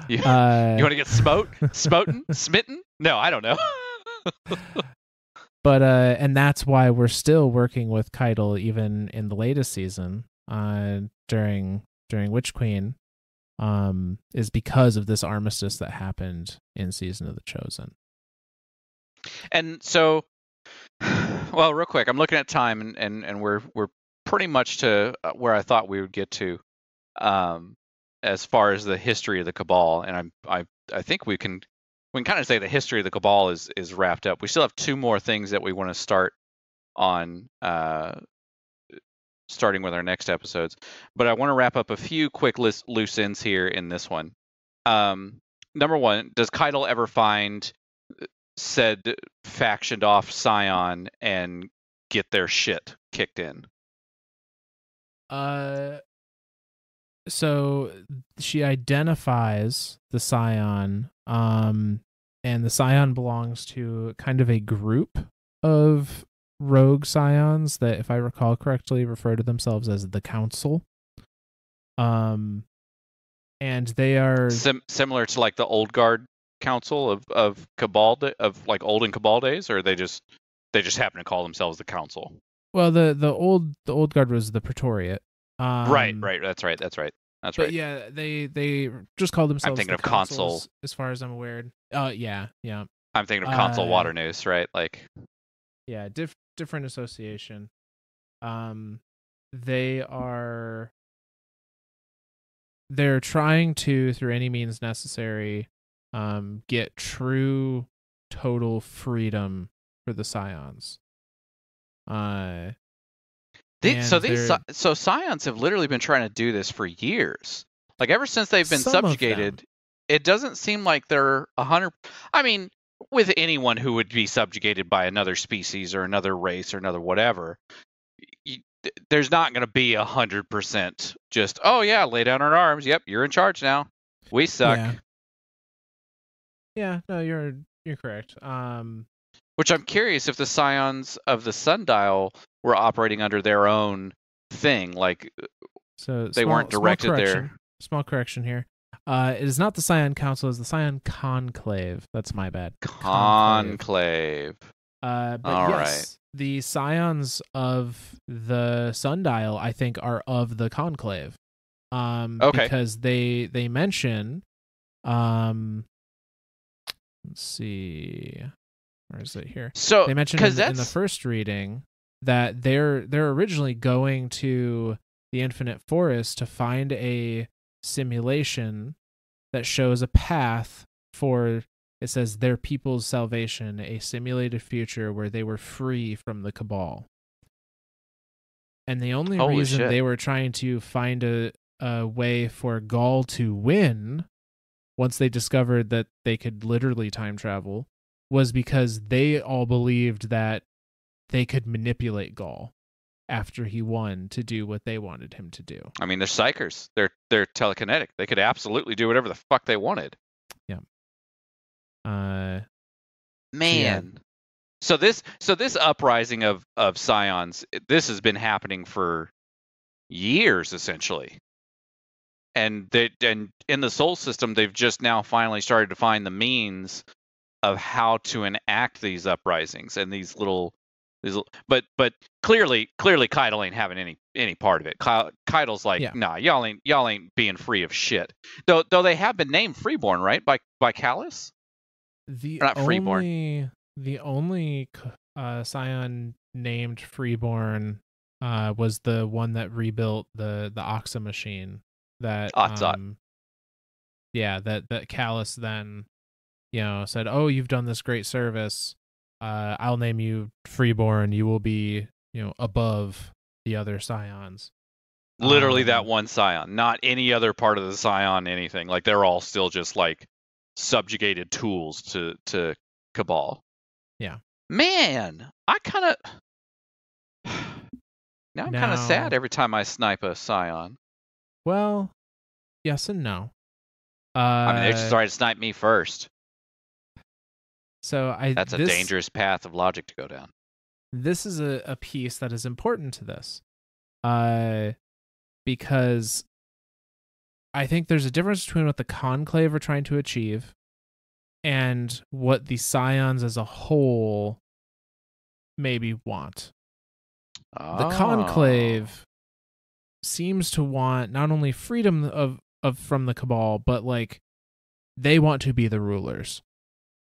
You want to get smoten, smitten? No, I don't know. But and that's why we're still working with Caiatl even in the latest season, during Witch Queen, is because of this armistice that happened in Season of the Chosen. And so Well, real quick, I'm looking at time, and we're pretty much to where I thought we would get to, as far as the history of the Cabal, and I think we can kind of say the history of the Cabal is wrapped up. We still have two more things that we want to start on, starting with our next episodes, but I want to wrap up a few quick loose ends here in this one. Number one, does Caiatl ever find said factioned off Psion and get their shit kicked in? So she identifies the Psion, and the Psion belongs to kind of a group of rogue Psions that, if I recall correctly, refer to themselves as the Council. And they are similar to like the Old Guard Council of Cabal, of like olden Cabal days, or they just happen to call themselves the Council. Well, the old guard was the Praetoriate. Right. That's right. But yeah, they just called themselves. I'm thinking the of Consul, as far as I'm aware. Yeah. I'm thinking of Consul Waternoose, right? Like, yeah, different association. They're trying to, through any means necessary, get true total freedom for the Psions. So Psions have literally been trying to do this for years. Like, ever since they've been subjugated, it doesn't seem like they're 100. I mean, with anyone who would be subjugated by another species or another race or another whatever, there's not going to be 100% just, oh yeah, lay down our arms. Yep, you're in charge now. We suck. Yeah, no, you're correct. Which I'm curious if the Psions of the Sundial were operating under their own thing, like, so they weren't directed there. Small correction here. It is not the Psion Council; it's the Psion Conclave. That's my bad. Conclave. But all yes, right. The Psions of the Sundial, I think, are of the Conclave. Okay. Because they mention, let's see, where is it here? So they mentioned in the first reading that they're originally going to the Infinite Forest to find a simulation that shows a path for, it says, their people's salvation, a simulated future where they were free from the Cabal. And the only reason they were trying to find a way for Gaul to win, once they discovered that they could literally time travel, was because they all believed that they could manipulate Gaul after he won to do what they wanted him to do. I mean, they're psychers. They're telekinetic. They could absolutely do whatever the fuck they wanted. Yeah. Man. So this uprising of Psions, this has been happening for years, essentially. And in the Sol system, they've just now finally started to find the means of how to enact these uprisings and these little, but clearly Caiatl ain't having any part of it. Caiatl's like, nah, y'all ain't being free of shit. Though they have been named freeborn, right? By Callus? The only Psion named freeborn was the one that rebuilt the Oxa machine that that Callus then said, oh, you've done this great service, I'll name you freeborn, you will be above the other Psions. Literally that one Psion, not any other part of the Psion anything. Like, they're all still just like subjugated tools to Cabal. Yeah. Man, I'm kind of sad every time I snipe a Psion. Well, yes and no. I mean, they just started to snipe me first. So that's a dangerous path of logic to go down. This is a piece that is important to this, because I think there's a difference between what the Conclave are trying to achieve and what the Psions as a whole maybe want. The Conclave seems to want not only freedom of from the Cabal, but like they want to be the rulers.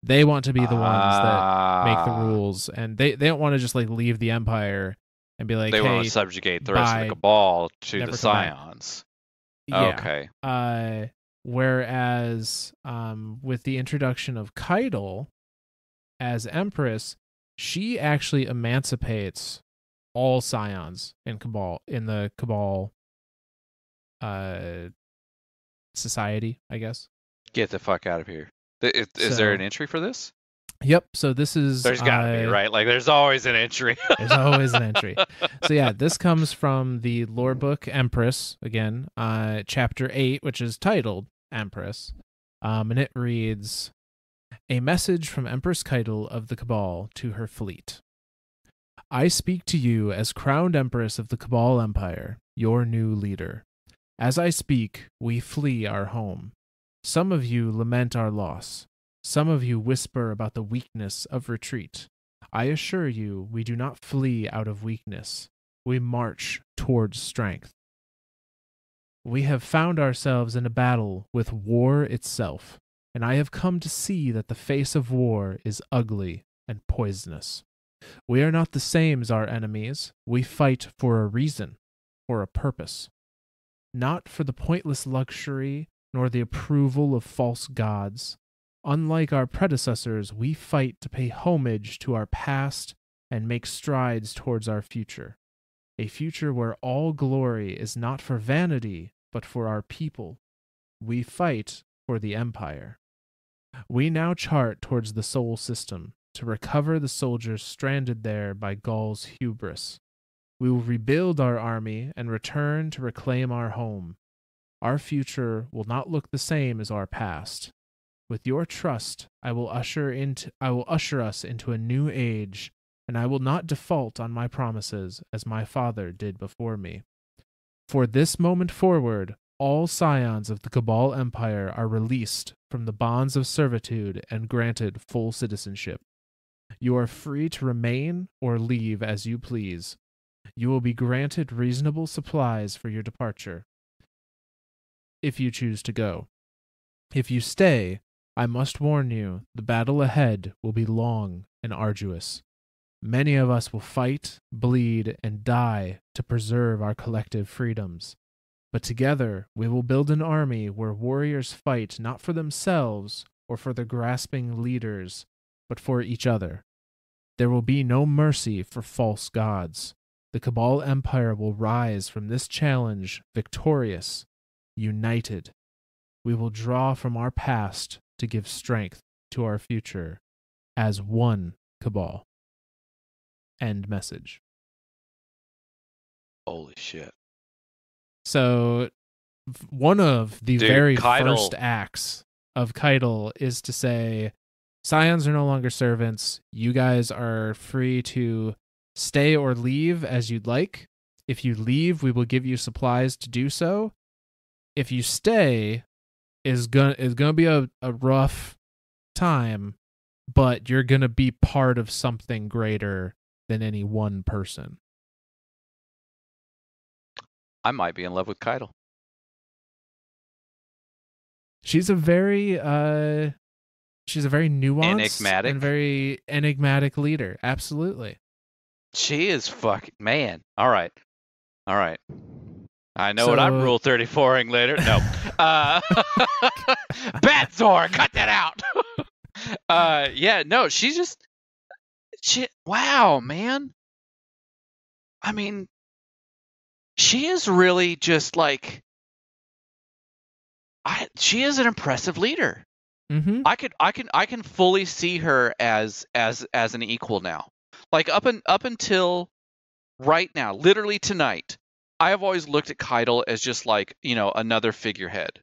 They want to be the ones that make the rules, and they don't want to just like leave the Empire and be like, they hey, want to subjugate the rest of the Cabal to the Scions. Yeah. Okay. Whereas with the introduction of Caiatl as Empress, she actually emancipates all Scions in the Cabal society, I guess. Get the fuck out of here. Is there an entry for this? Yep. So this is... There's gotta be, right? Like, there's always an entry. There's always an entry. So yeah, this comes from the lore book Empress, again, chapter 8, which is titled Empress. And it reads, "A message from Empress Caiatl of the Cabal to her fleet. I speak to you as crowned Empress of the Cabal Empire, your new leader. As I speak, we flee our home. Some of you lament our loss. Some of you whisper about the weakness of retreat. I assure you, we do not flee out of weakness. We march towards strength. We have found ourselves in a battle with war itself, and I have come to see that the face of war is ugly and poisonous. We are not the same as our enemies. We fight for a reason, for a purpose. Not for the pointless luxury nor the approval of false gods. Unlike our predecessors, we fight to pay homage to our past and make strides towards our future. A future where all glory is not for vanity, but for our people. We fight for the Empire. We now chart towards the Sol System to recover the soldiers stranded there by Gaul's hubris. We will rebuild our army and return to reclaim our home. Our future will not look the same as our past. With your trust, I will usher us into a new age, and I will not default on my promises as my father did before me. For this moment forward, all scions of the Cabal Empire are released from the bonds of servitude and granted full citizenship. You are free to remain or leave as you please. You will be granted reasonable supplies for your departure, if you choose to go. If you stay, I must warn you, the battle ahead will be long and arduous. Many of us will fight, bleed, and die to preserve our collective freedoms. But together we will build an army where warriors fight not for themselves or for the grasping leaders, but for each other. There will be no mercy for false gods. The Cabal Empire will rise from this challenge victorious, united. We will draw from our past to give strength to our future as one Cabal." End message. Holy shit. So one of the very first acts of Caiatl is to say, Scions are no longer servants. You guys are free to stay or leave as you'd like. If you leave, we will give you supplies to do so. If you stay, is gonna be a rough time, but you're gonna be part of something greater than any one person. I might be in love with Caiatl. She's a very nuanced enigmatic and very enigmatic leader. Absolutely. She is fucking man. All right. I know what I'm Rule 34ing later. No. Batzor, cut that out. Yeah, no, wow, man. I mean, she is really just like, she is an impressive leader. Mm-hmm. I can fully see her as an equal now. Like up until right now, literally tonight, I have always looked at Caiatl as just like, another figurehead.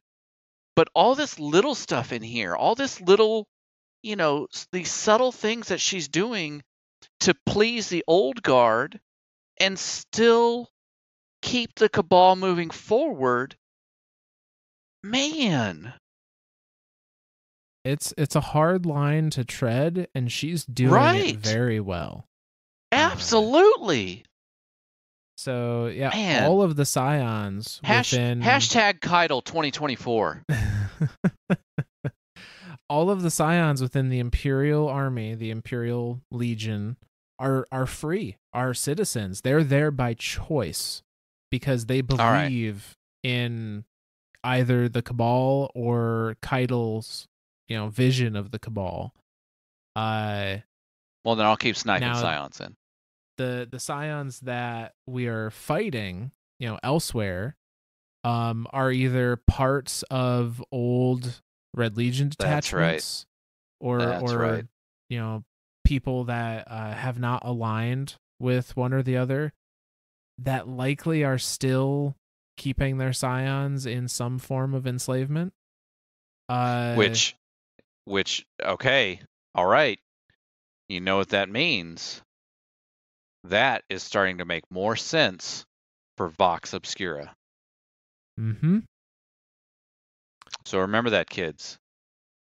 But all this little stuff in here, all this little, these subtle things that she's doing to please the old guard and still keep the Cabal moving forward, man. It's a hard line to tread, and she's doing it very well. Absolutely. So yeah, man. All of the Scions within hashtag Caiatl 2024. all of the Scions within the Imperial Army, the Imperial Legion, are free, are citizens. They're there by choice because they believe in either the Cabal or Caiatl's, vision of the Cabal. Well, then I'll keep sniping Scions in. The Scions that we are fighting, elsewhere, are either parts of old Red Legion detachments, or people that have not aligned with one or the other, that likely are still keeping their Scions in some form of enslavement. Which, okay, all right. You know what that means? That is starting to make more sense for Vox Obscura. Mm-hmm. So remember that, kids.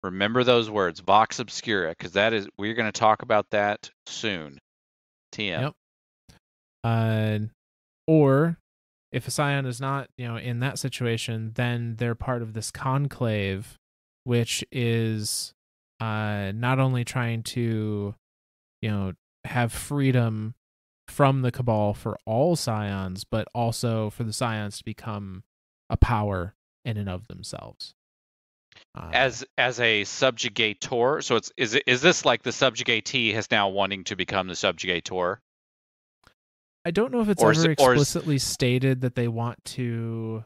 Remember those words, Vox Obscura, because we're going to talk about that soon. TM. Yep. Or if a Scion is not, in that situation, then they're part of this conclave, which is not only trying to, have freedom from the Cabal for all Scions, but also for the Scions to become a power in and of themselves. As a subjugator, so is this like the subjugatee has now wanting to become the subjugator? I don't know if it's ever explicitly stated that they want to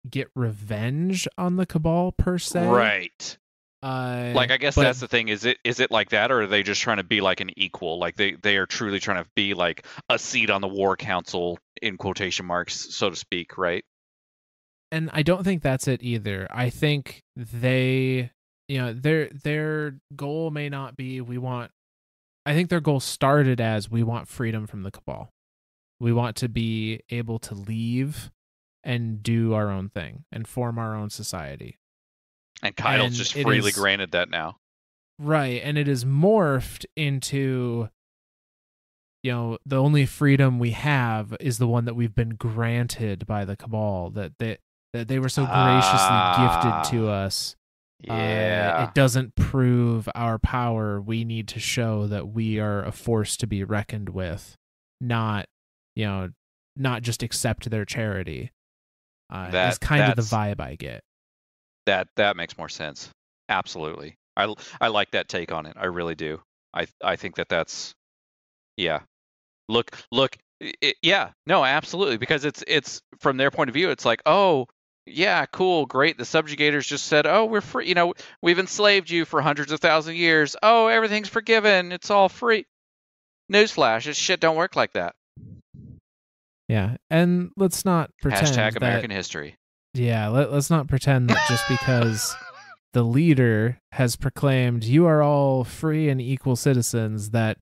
get revenge on the Cabal per se. Right. I guess that's the thing. Is it like that, or are they just trying to be like an equal? Like they are truly trying to be like a seat on the War Council in quotation marks, so to speak, right? And I don't think that's it either. I think they, their goal may not be I think their goal started as we want freedom from the Cabal. We want to be able to leave and do our own thing and form our own society. And Caiatl's just freely granted that now. Right, and it is morphed into, the only freedom we have is the one that we've been granted by the Cabal, that they were so graciously gifted to us. Yeah. It doesn't prove our power. We need to show that we are a force to be reckoned with, not just accept their charity. That's kind of the vibe I get. That makes more sense. Absolutely. I like that take on it. I really do. I think that's yeah. Look yeah. No, absolutely, because it's from their point of view, it's like, "Oh, yeah, cool, great. The subjugators just said, "Oh, we're free. We've enslaved you for hundreds of thousands of years. Oh, everything's forgiven. It's all free." Newsflash, this shit don't work like that. Yeah, and let's not pretend # American history. Yeah, let's not pretend that just because the leader has proclaimed you are all free and equal citizens, that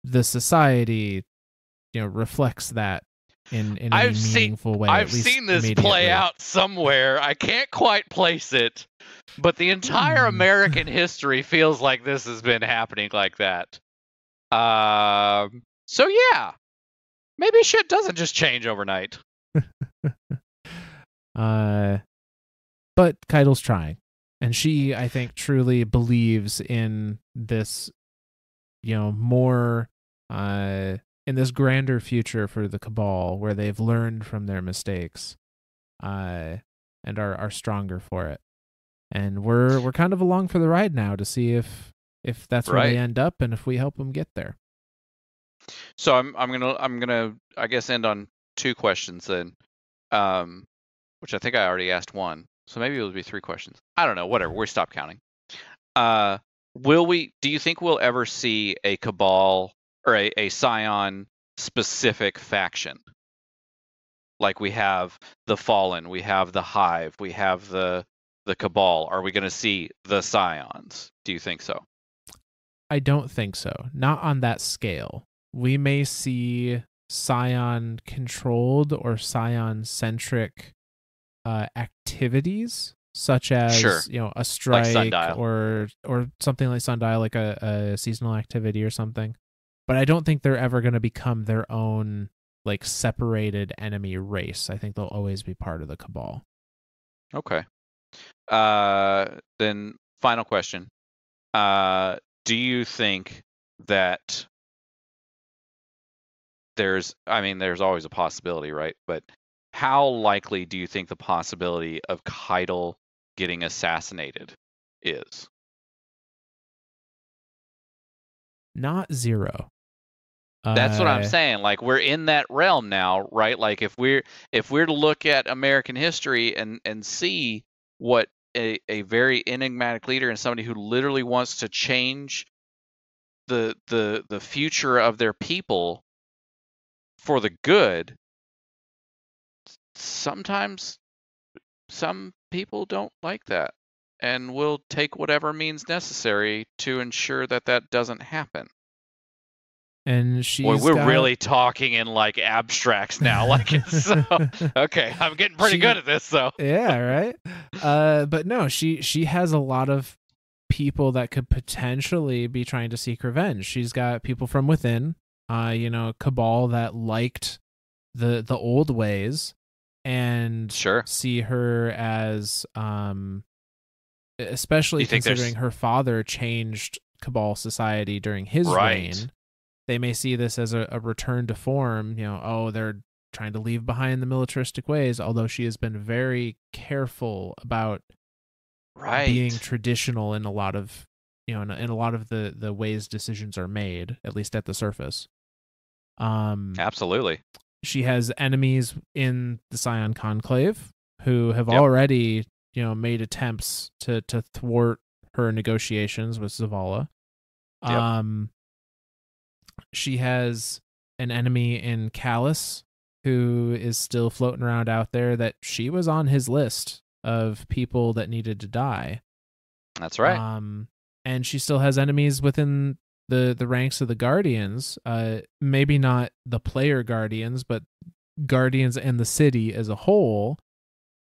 the society, reflects that in a meaningful way. I've seen this play out somewhere. I can't quite place it, but the entire American history feels like this has been happening like that. So yeah, maybe shit doesn't just change overnight. But Caiatl's trying, and she, I think, truly believes in this, more, in this grander future for the Cabal, where they've learned from their mistakes, and are stronger for it. And we're kind of along for the ride now to see if that's where they end up, and if we help them get there. So I'm gonna I guess end on two questions then, which I think I already asked one. So maybe it'll be three questions. I don't know. Whatever. We stop counting. Do you think we'll ever see a Cabal or a Scion specific faction? Like we have the Fallen, we have the Hive, we have the Cabal. Are we going to see the Scions? Do you think so? I don't think so. Not on that scale. We may see Scion controlled or Scion centric activities, such as a strike, like or something like Sundial, like a seasonal activity or something. But I don't think they're ever going to become their own like separated enemy race. I think they'll always be part of the Cabal. Okay. Then final question. Do you think that there's always a possibility, right? But how likely do you think the possibility of Caiatl getting assassinated is? Not zero. That's what I'm saying. Like, we're in that realm now, right? Like, if we're to look at American history and see what a very enigmatic leader and somebody who literally wants to change the future of their people for the good, sometimes some people don't like that and will take whatever means necessary to ensure that that doesn't happen. And we're really talking in like abstracts now. Like, so, okay, I'm getting pretty good at this, so. Yeah, right. But no, she has a lot of people that could potentially be trying to seek revenge. She's got people from within, Cabal that liked the old ways and see her as, especially considering her father changed Cabal society during his reign. They may see this as a return to form, they're trying to leave behind the militaristic ways, although she has been very careful about being traditional in a lot of, in a lot of the ways decisions are made, at least at the surface. Absolutely. She has enemies in the Psion Conclave who have already, made attempts to thwart her negotiations with Zavala. She has an enemy in Callus who is still floating around out there that she was on his list of people that needed to die. That's right. And she still has enemies within the ranks of the Guardians. Maybe not the player Guardians, but Guardians and the city as a whole.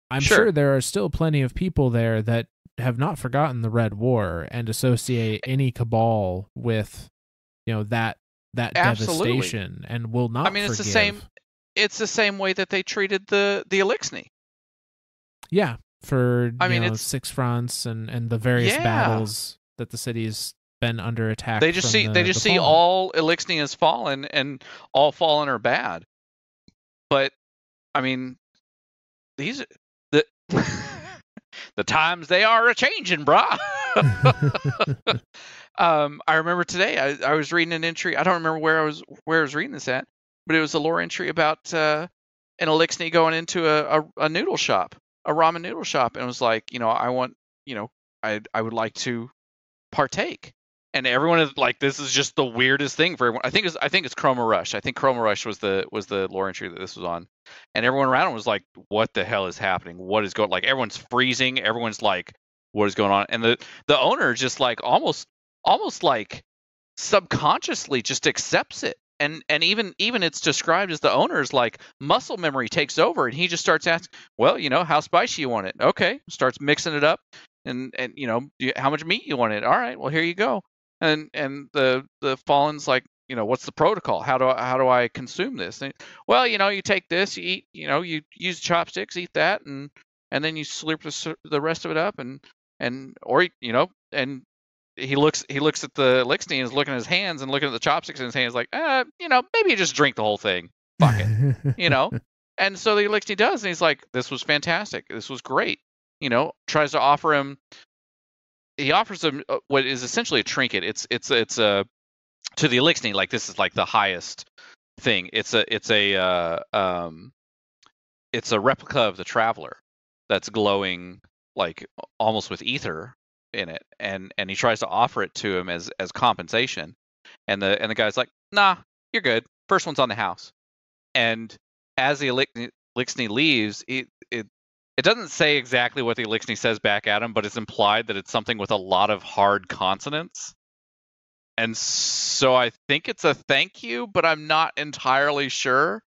I'm sure there are still plenty of people there that have not forgotten the Red War and associate any Cabal with, that devastation and will not forgive. It's the same way that they treated the Elixni. Yeah, for it's 6 fronts and the various battles that the city's been under attack. They just see all Elixni as fallen and all fallen are bad. But the times they are a changing, brah. I remember today I was reading an entry. I don't remember where I was reading this at, but it was a lore entry about an Elixni going into a noodle shop, a ramen noodle shop, and it was like, I want, I would like to partake. And everyone is like, this is just the weirdest thing for everyone. I think it's Chroma Rush. I think Chroma Rush was the lore entry that this was on, and everyone around was like, what the hell is happening? What is going? Like, everyone's freezing. Everyone's like, what is going on? And the owner just like almost like subconsciously just accepts it. And even it's described as the owner's like muscle memory takes over, and he just starts asking, well, how spicy you want it? Okay, starts mixing it up, and how much meat you want it? All right, well, here you go. And the Fallen's like, what's the protocol? How do I consume this? And, well, you take this, you eat, you use chopsticks, eat that, and then you slurp the rest of it up, and he looks at the Elixni and is looking at his hands and looking at the chopsticks in his hands like, maybe you just drink the whole thing. Fuck it. And so the Elixni does, and he's like, this was fantastic. This was great. Tries to offer him. He offers him what is essentially a trinket. It's a to the Elixni, like, this is like the highest thing. It's a replica of the Traveler that's glowing like almost with ether in it, and he tries to offer it to him as compensation, and the guy's like, nah, you're good. First one's on the house. And as the Elixni leaves, it doesn't say exactly what the Elixni says back at him, but it's implied that it's something with a lot of hard consonants. And so I think it's a thank you, but I'm not entirely sure.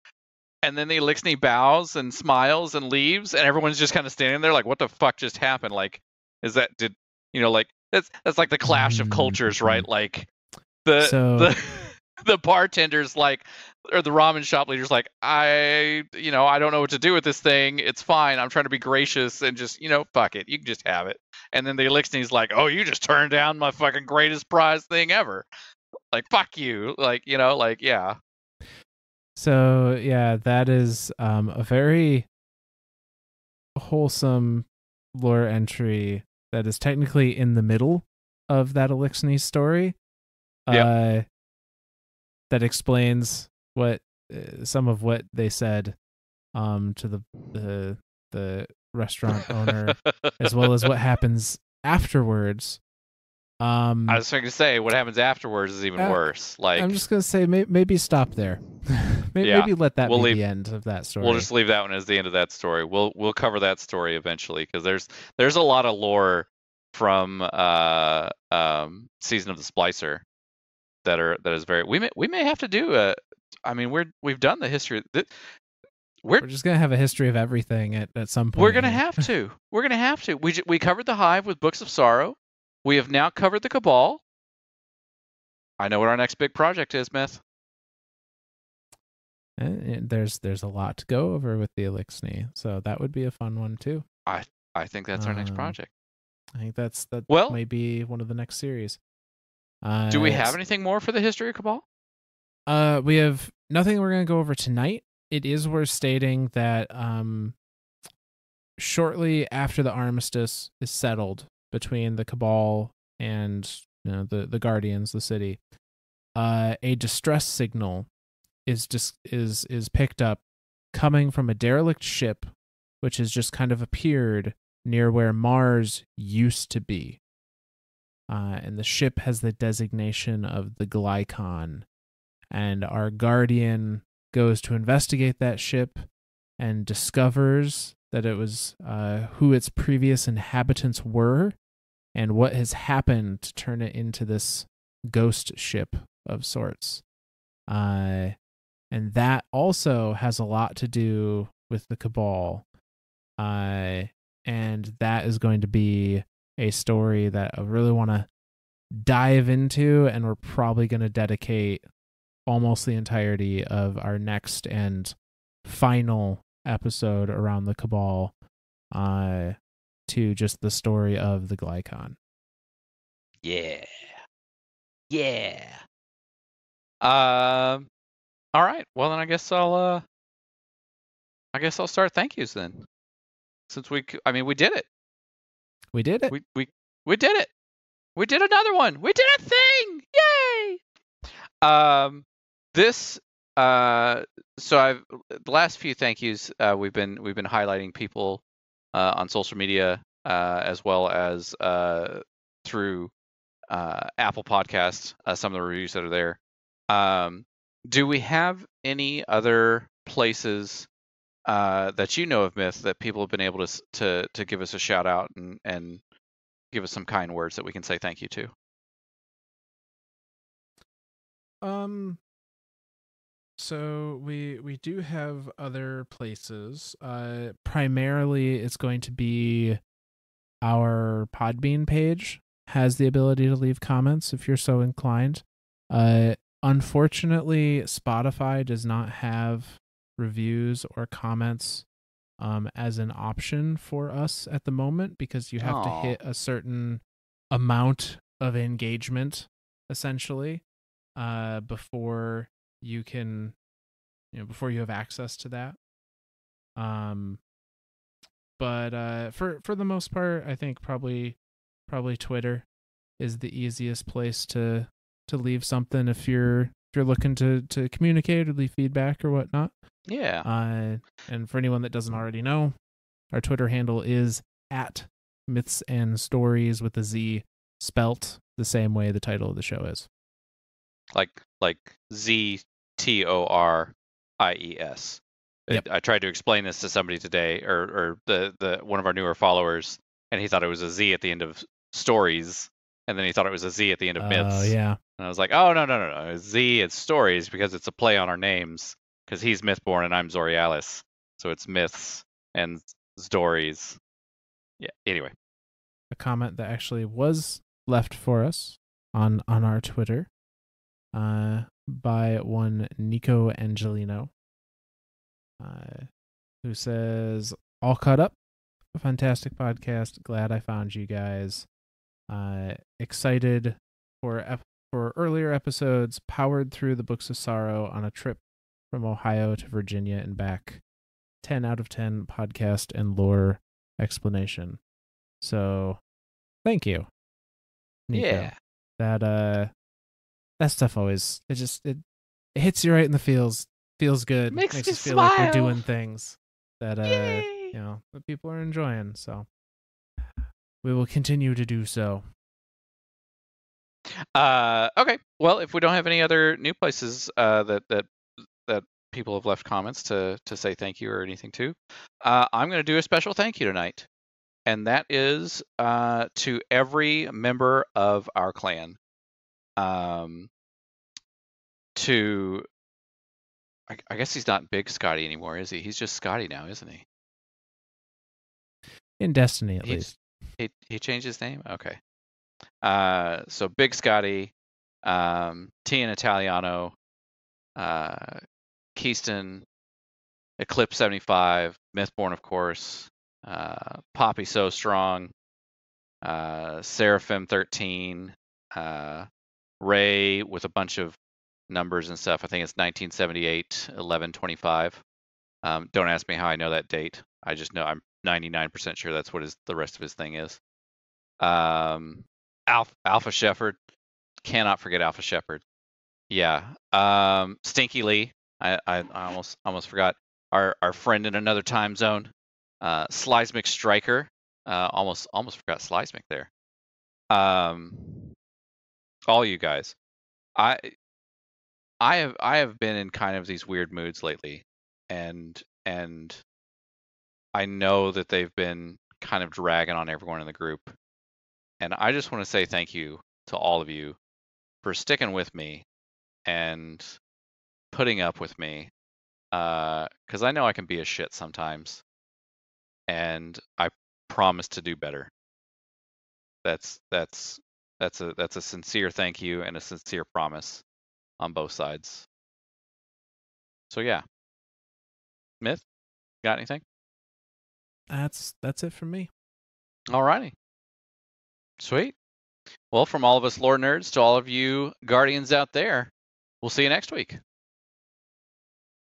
And then the Elixni bows and smiles and leaves, and everyone's just kind of standing there like, what the fuck just happened? Like, like that's like the clash of cultures, right? Like the bartender's like, or the ramen shop leader's like, I don't know what to do with this thing. It's fine. I'm trying to be gracious and just, fuck it. You can just have it. And then the Elixir's like, oh, you just turned down my fucking greatest prize thing ever. Like, fuck you. Like, yeah. So yeah, that is a very wholesome lore entry that is technically in the middle of that Elixir story. Yep. That explains what some of what they said to the restaurant owner, as well as what happens afterwards. I was going to say, what happens afterwards is even worse. Like, I'm just going to say, maybe stop there. Maybe let that be the end of that story. We'll just leave that one as the end of that story. We'll cover that story eventually, because there's a lot of lore from Season of the Splicer that is very. We may have to do we've done the history. We're just gonna have a history of everything at some point. We're gonna have to. We're gonna have to. We covered the Hive with Books of Sorrow. We have now covered the Cabal. I know what our next big project is, Myth. And there's a lot to go over with the Elixir, so that would be a fun one too. I think that's our next project. I think that may be one of the next series. Do we have anything more for the history of Cabal? We have nothing we're going to go over tonight. It is worth stating that shortly after the armistice is settled between the Cabal and the Guardians, the city, a distress signal is picked up coming from a derelict ship, which has just kind of appeared near where Mars used to be. And the ship has the designation of the Glycon. And our Guardian goes to investigate that ship and discovers that it was who its previous inhabitants were and what has happened to turn it into this ghost ship of sorts. And that also has a lot to do with the Cabal. And that is going to be a story that I really want to dive into, and we're probably going to dedicate almost the entirety of our next and final episode around the Cabal to just the story of the Glycon. Yeah. All right. Well, then I guess I'll start thank yous then. Since we did it. We did it. We did it. We did another one. We did a thing. Yay! So the last few thank yous we've been highlighting people on social media as well as through Apple Podcasts, some of the reviews that are there. Do we have any other places that you know of, Myth, that people have been able to give us a shout out and give us some kind words that we can say thank you to? So we do have other places. Primarily it's going to be our Podbean page has the ability to leave comments if you're so inclined. Unfortunately, Spotify does not have reviews or comments as an option for us at the moment, because you have to hit a certain amount of engagement essentially before you can before you have access to that. But for the most part, I think probably Twitter is the easiest place to leave something if you're looking to communicate or leave feedback or whatnot. Yeah. And for anyone that doesn't already know, our Twitter handle is @MythsAndStories with a Z, spelt the same way the title of the show is. Like ZTORIES. Yep. I tried to explain this to somebody today, or the one of our newer followers, and he thought it was a Z at the end of stories, and then he thought it was a Z at the end of myths. Oh, yeah. And I was like, oh, no. Z, it's stories, because it's a play on our names, because he's Mythborn and I'm Ztorialis. So it's Myths and Stories. Yeah, anyway. A comment that actually was left for us on our Twitter by one Nico Angelino, who says, all caught up. A fantastic podcast. Glad I found you guys. Excited for earlier episodes. Powered through the Books of Sorrow on a trip from Ohio to Virginia and back. 10 out of 10 podcast and lore explanation. So, thank you, Nico. Yeah. That stuff always it hits you right in the feels good. Makes you us feel smile. like we're doing things that Yay. that people are enjoying. So we will continue to do so. Okay. Well, if we don't have any other new places that people have left comments to say thank you or anything to, I'm going to do a special thank you tonight, and that is to every member of our clan. To I guess he's not Big Scotty anymore, is he? He's just Scotty now, isn't he? In Destiny, at least. He changed his name? Okay. So Big Scotty, Tian Italiano, Keyston, Eclipse 75, Mythborn, of course, Poppy So Strong, Seraphim 13, Ray with a bunch of numbers and stuff. I think it's 1978, 1125. Don't ask me how I know that date. I just know I'm 99% sure that's what the rest of his thing is. Alpha Shepherd. Cannot forget Alpha Shepherd. Yeah. Stinky Lee. I almost forgot. Our friend in another time zone. Slysmic Striker. Almost forgot Slysmic there. All you guys. I have been in kind of these weird moods lately, and I know that they've been kind of dragging on everyone in the group, and I just want to say thank you to all of you for sticking with me and putting up with me, because I know I can be a shit sometimes, and I promise to do better. That's a sincere thank you and a sincere promise on both sides. So yeah. Myth, got anything? That's it from me. Alrighty. Sweet. Well, from all of us lore nerds to all of you guardians out there, we'll see you next week.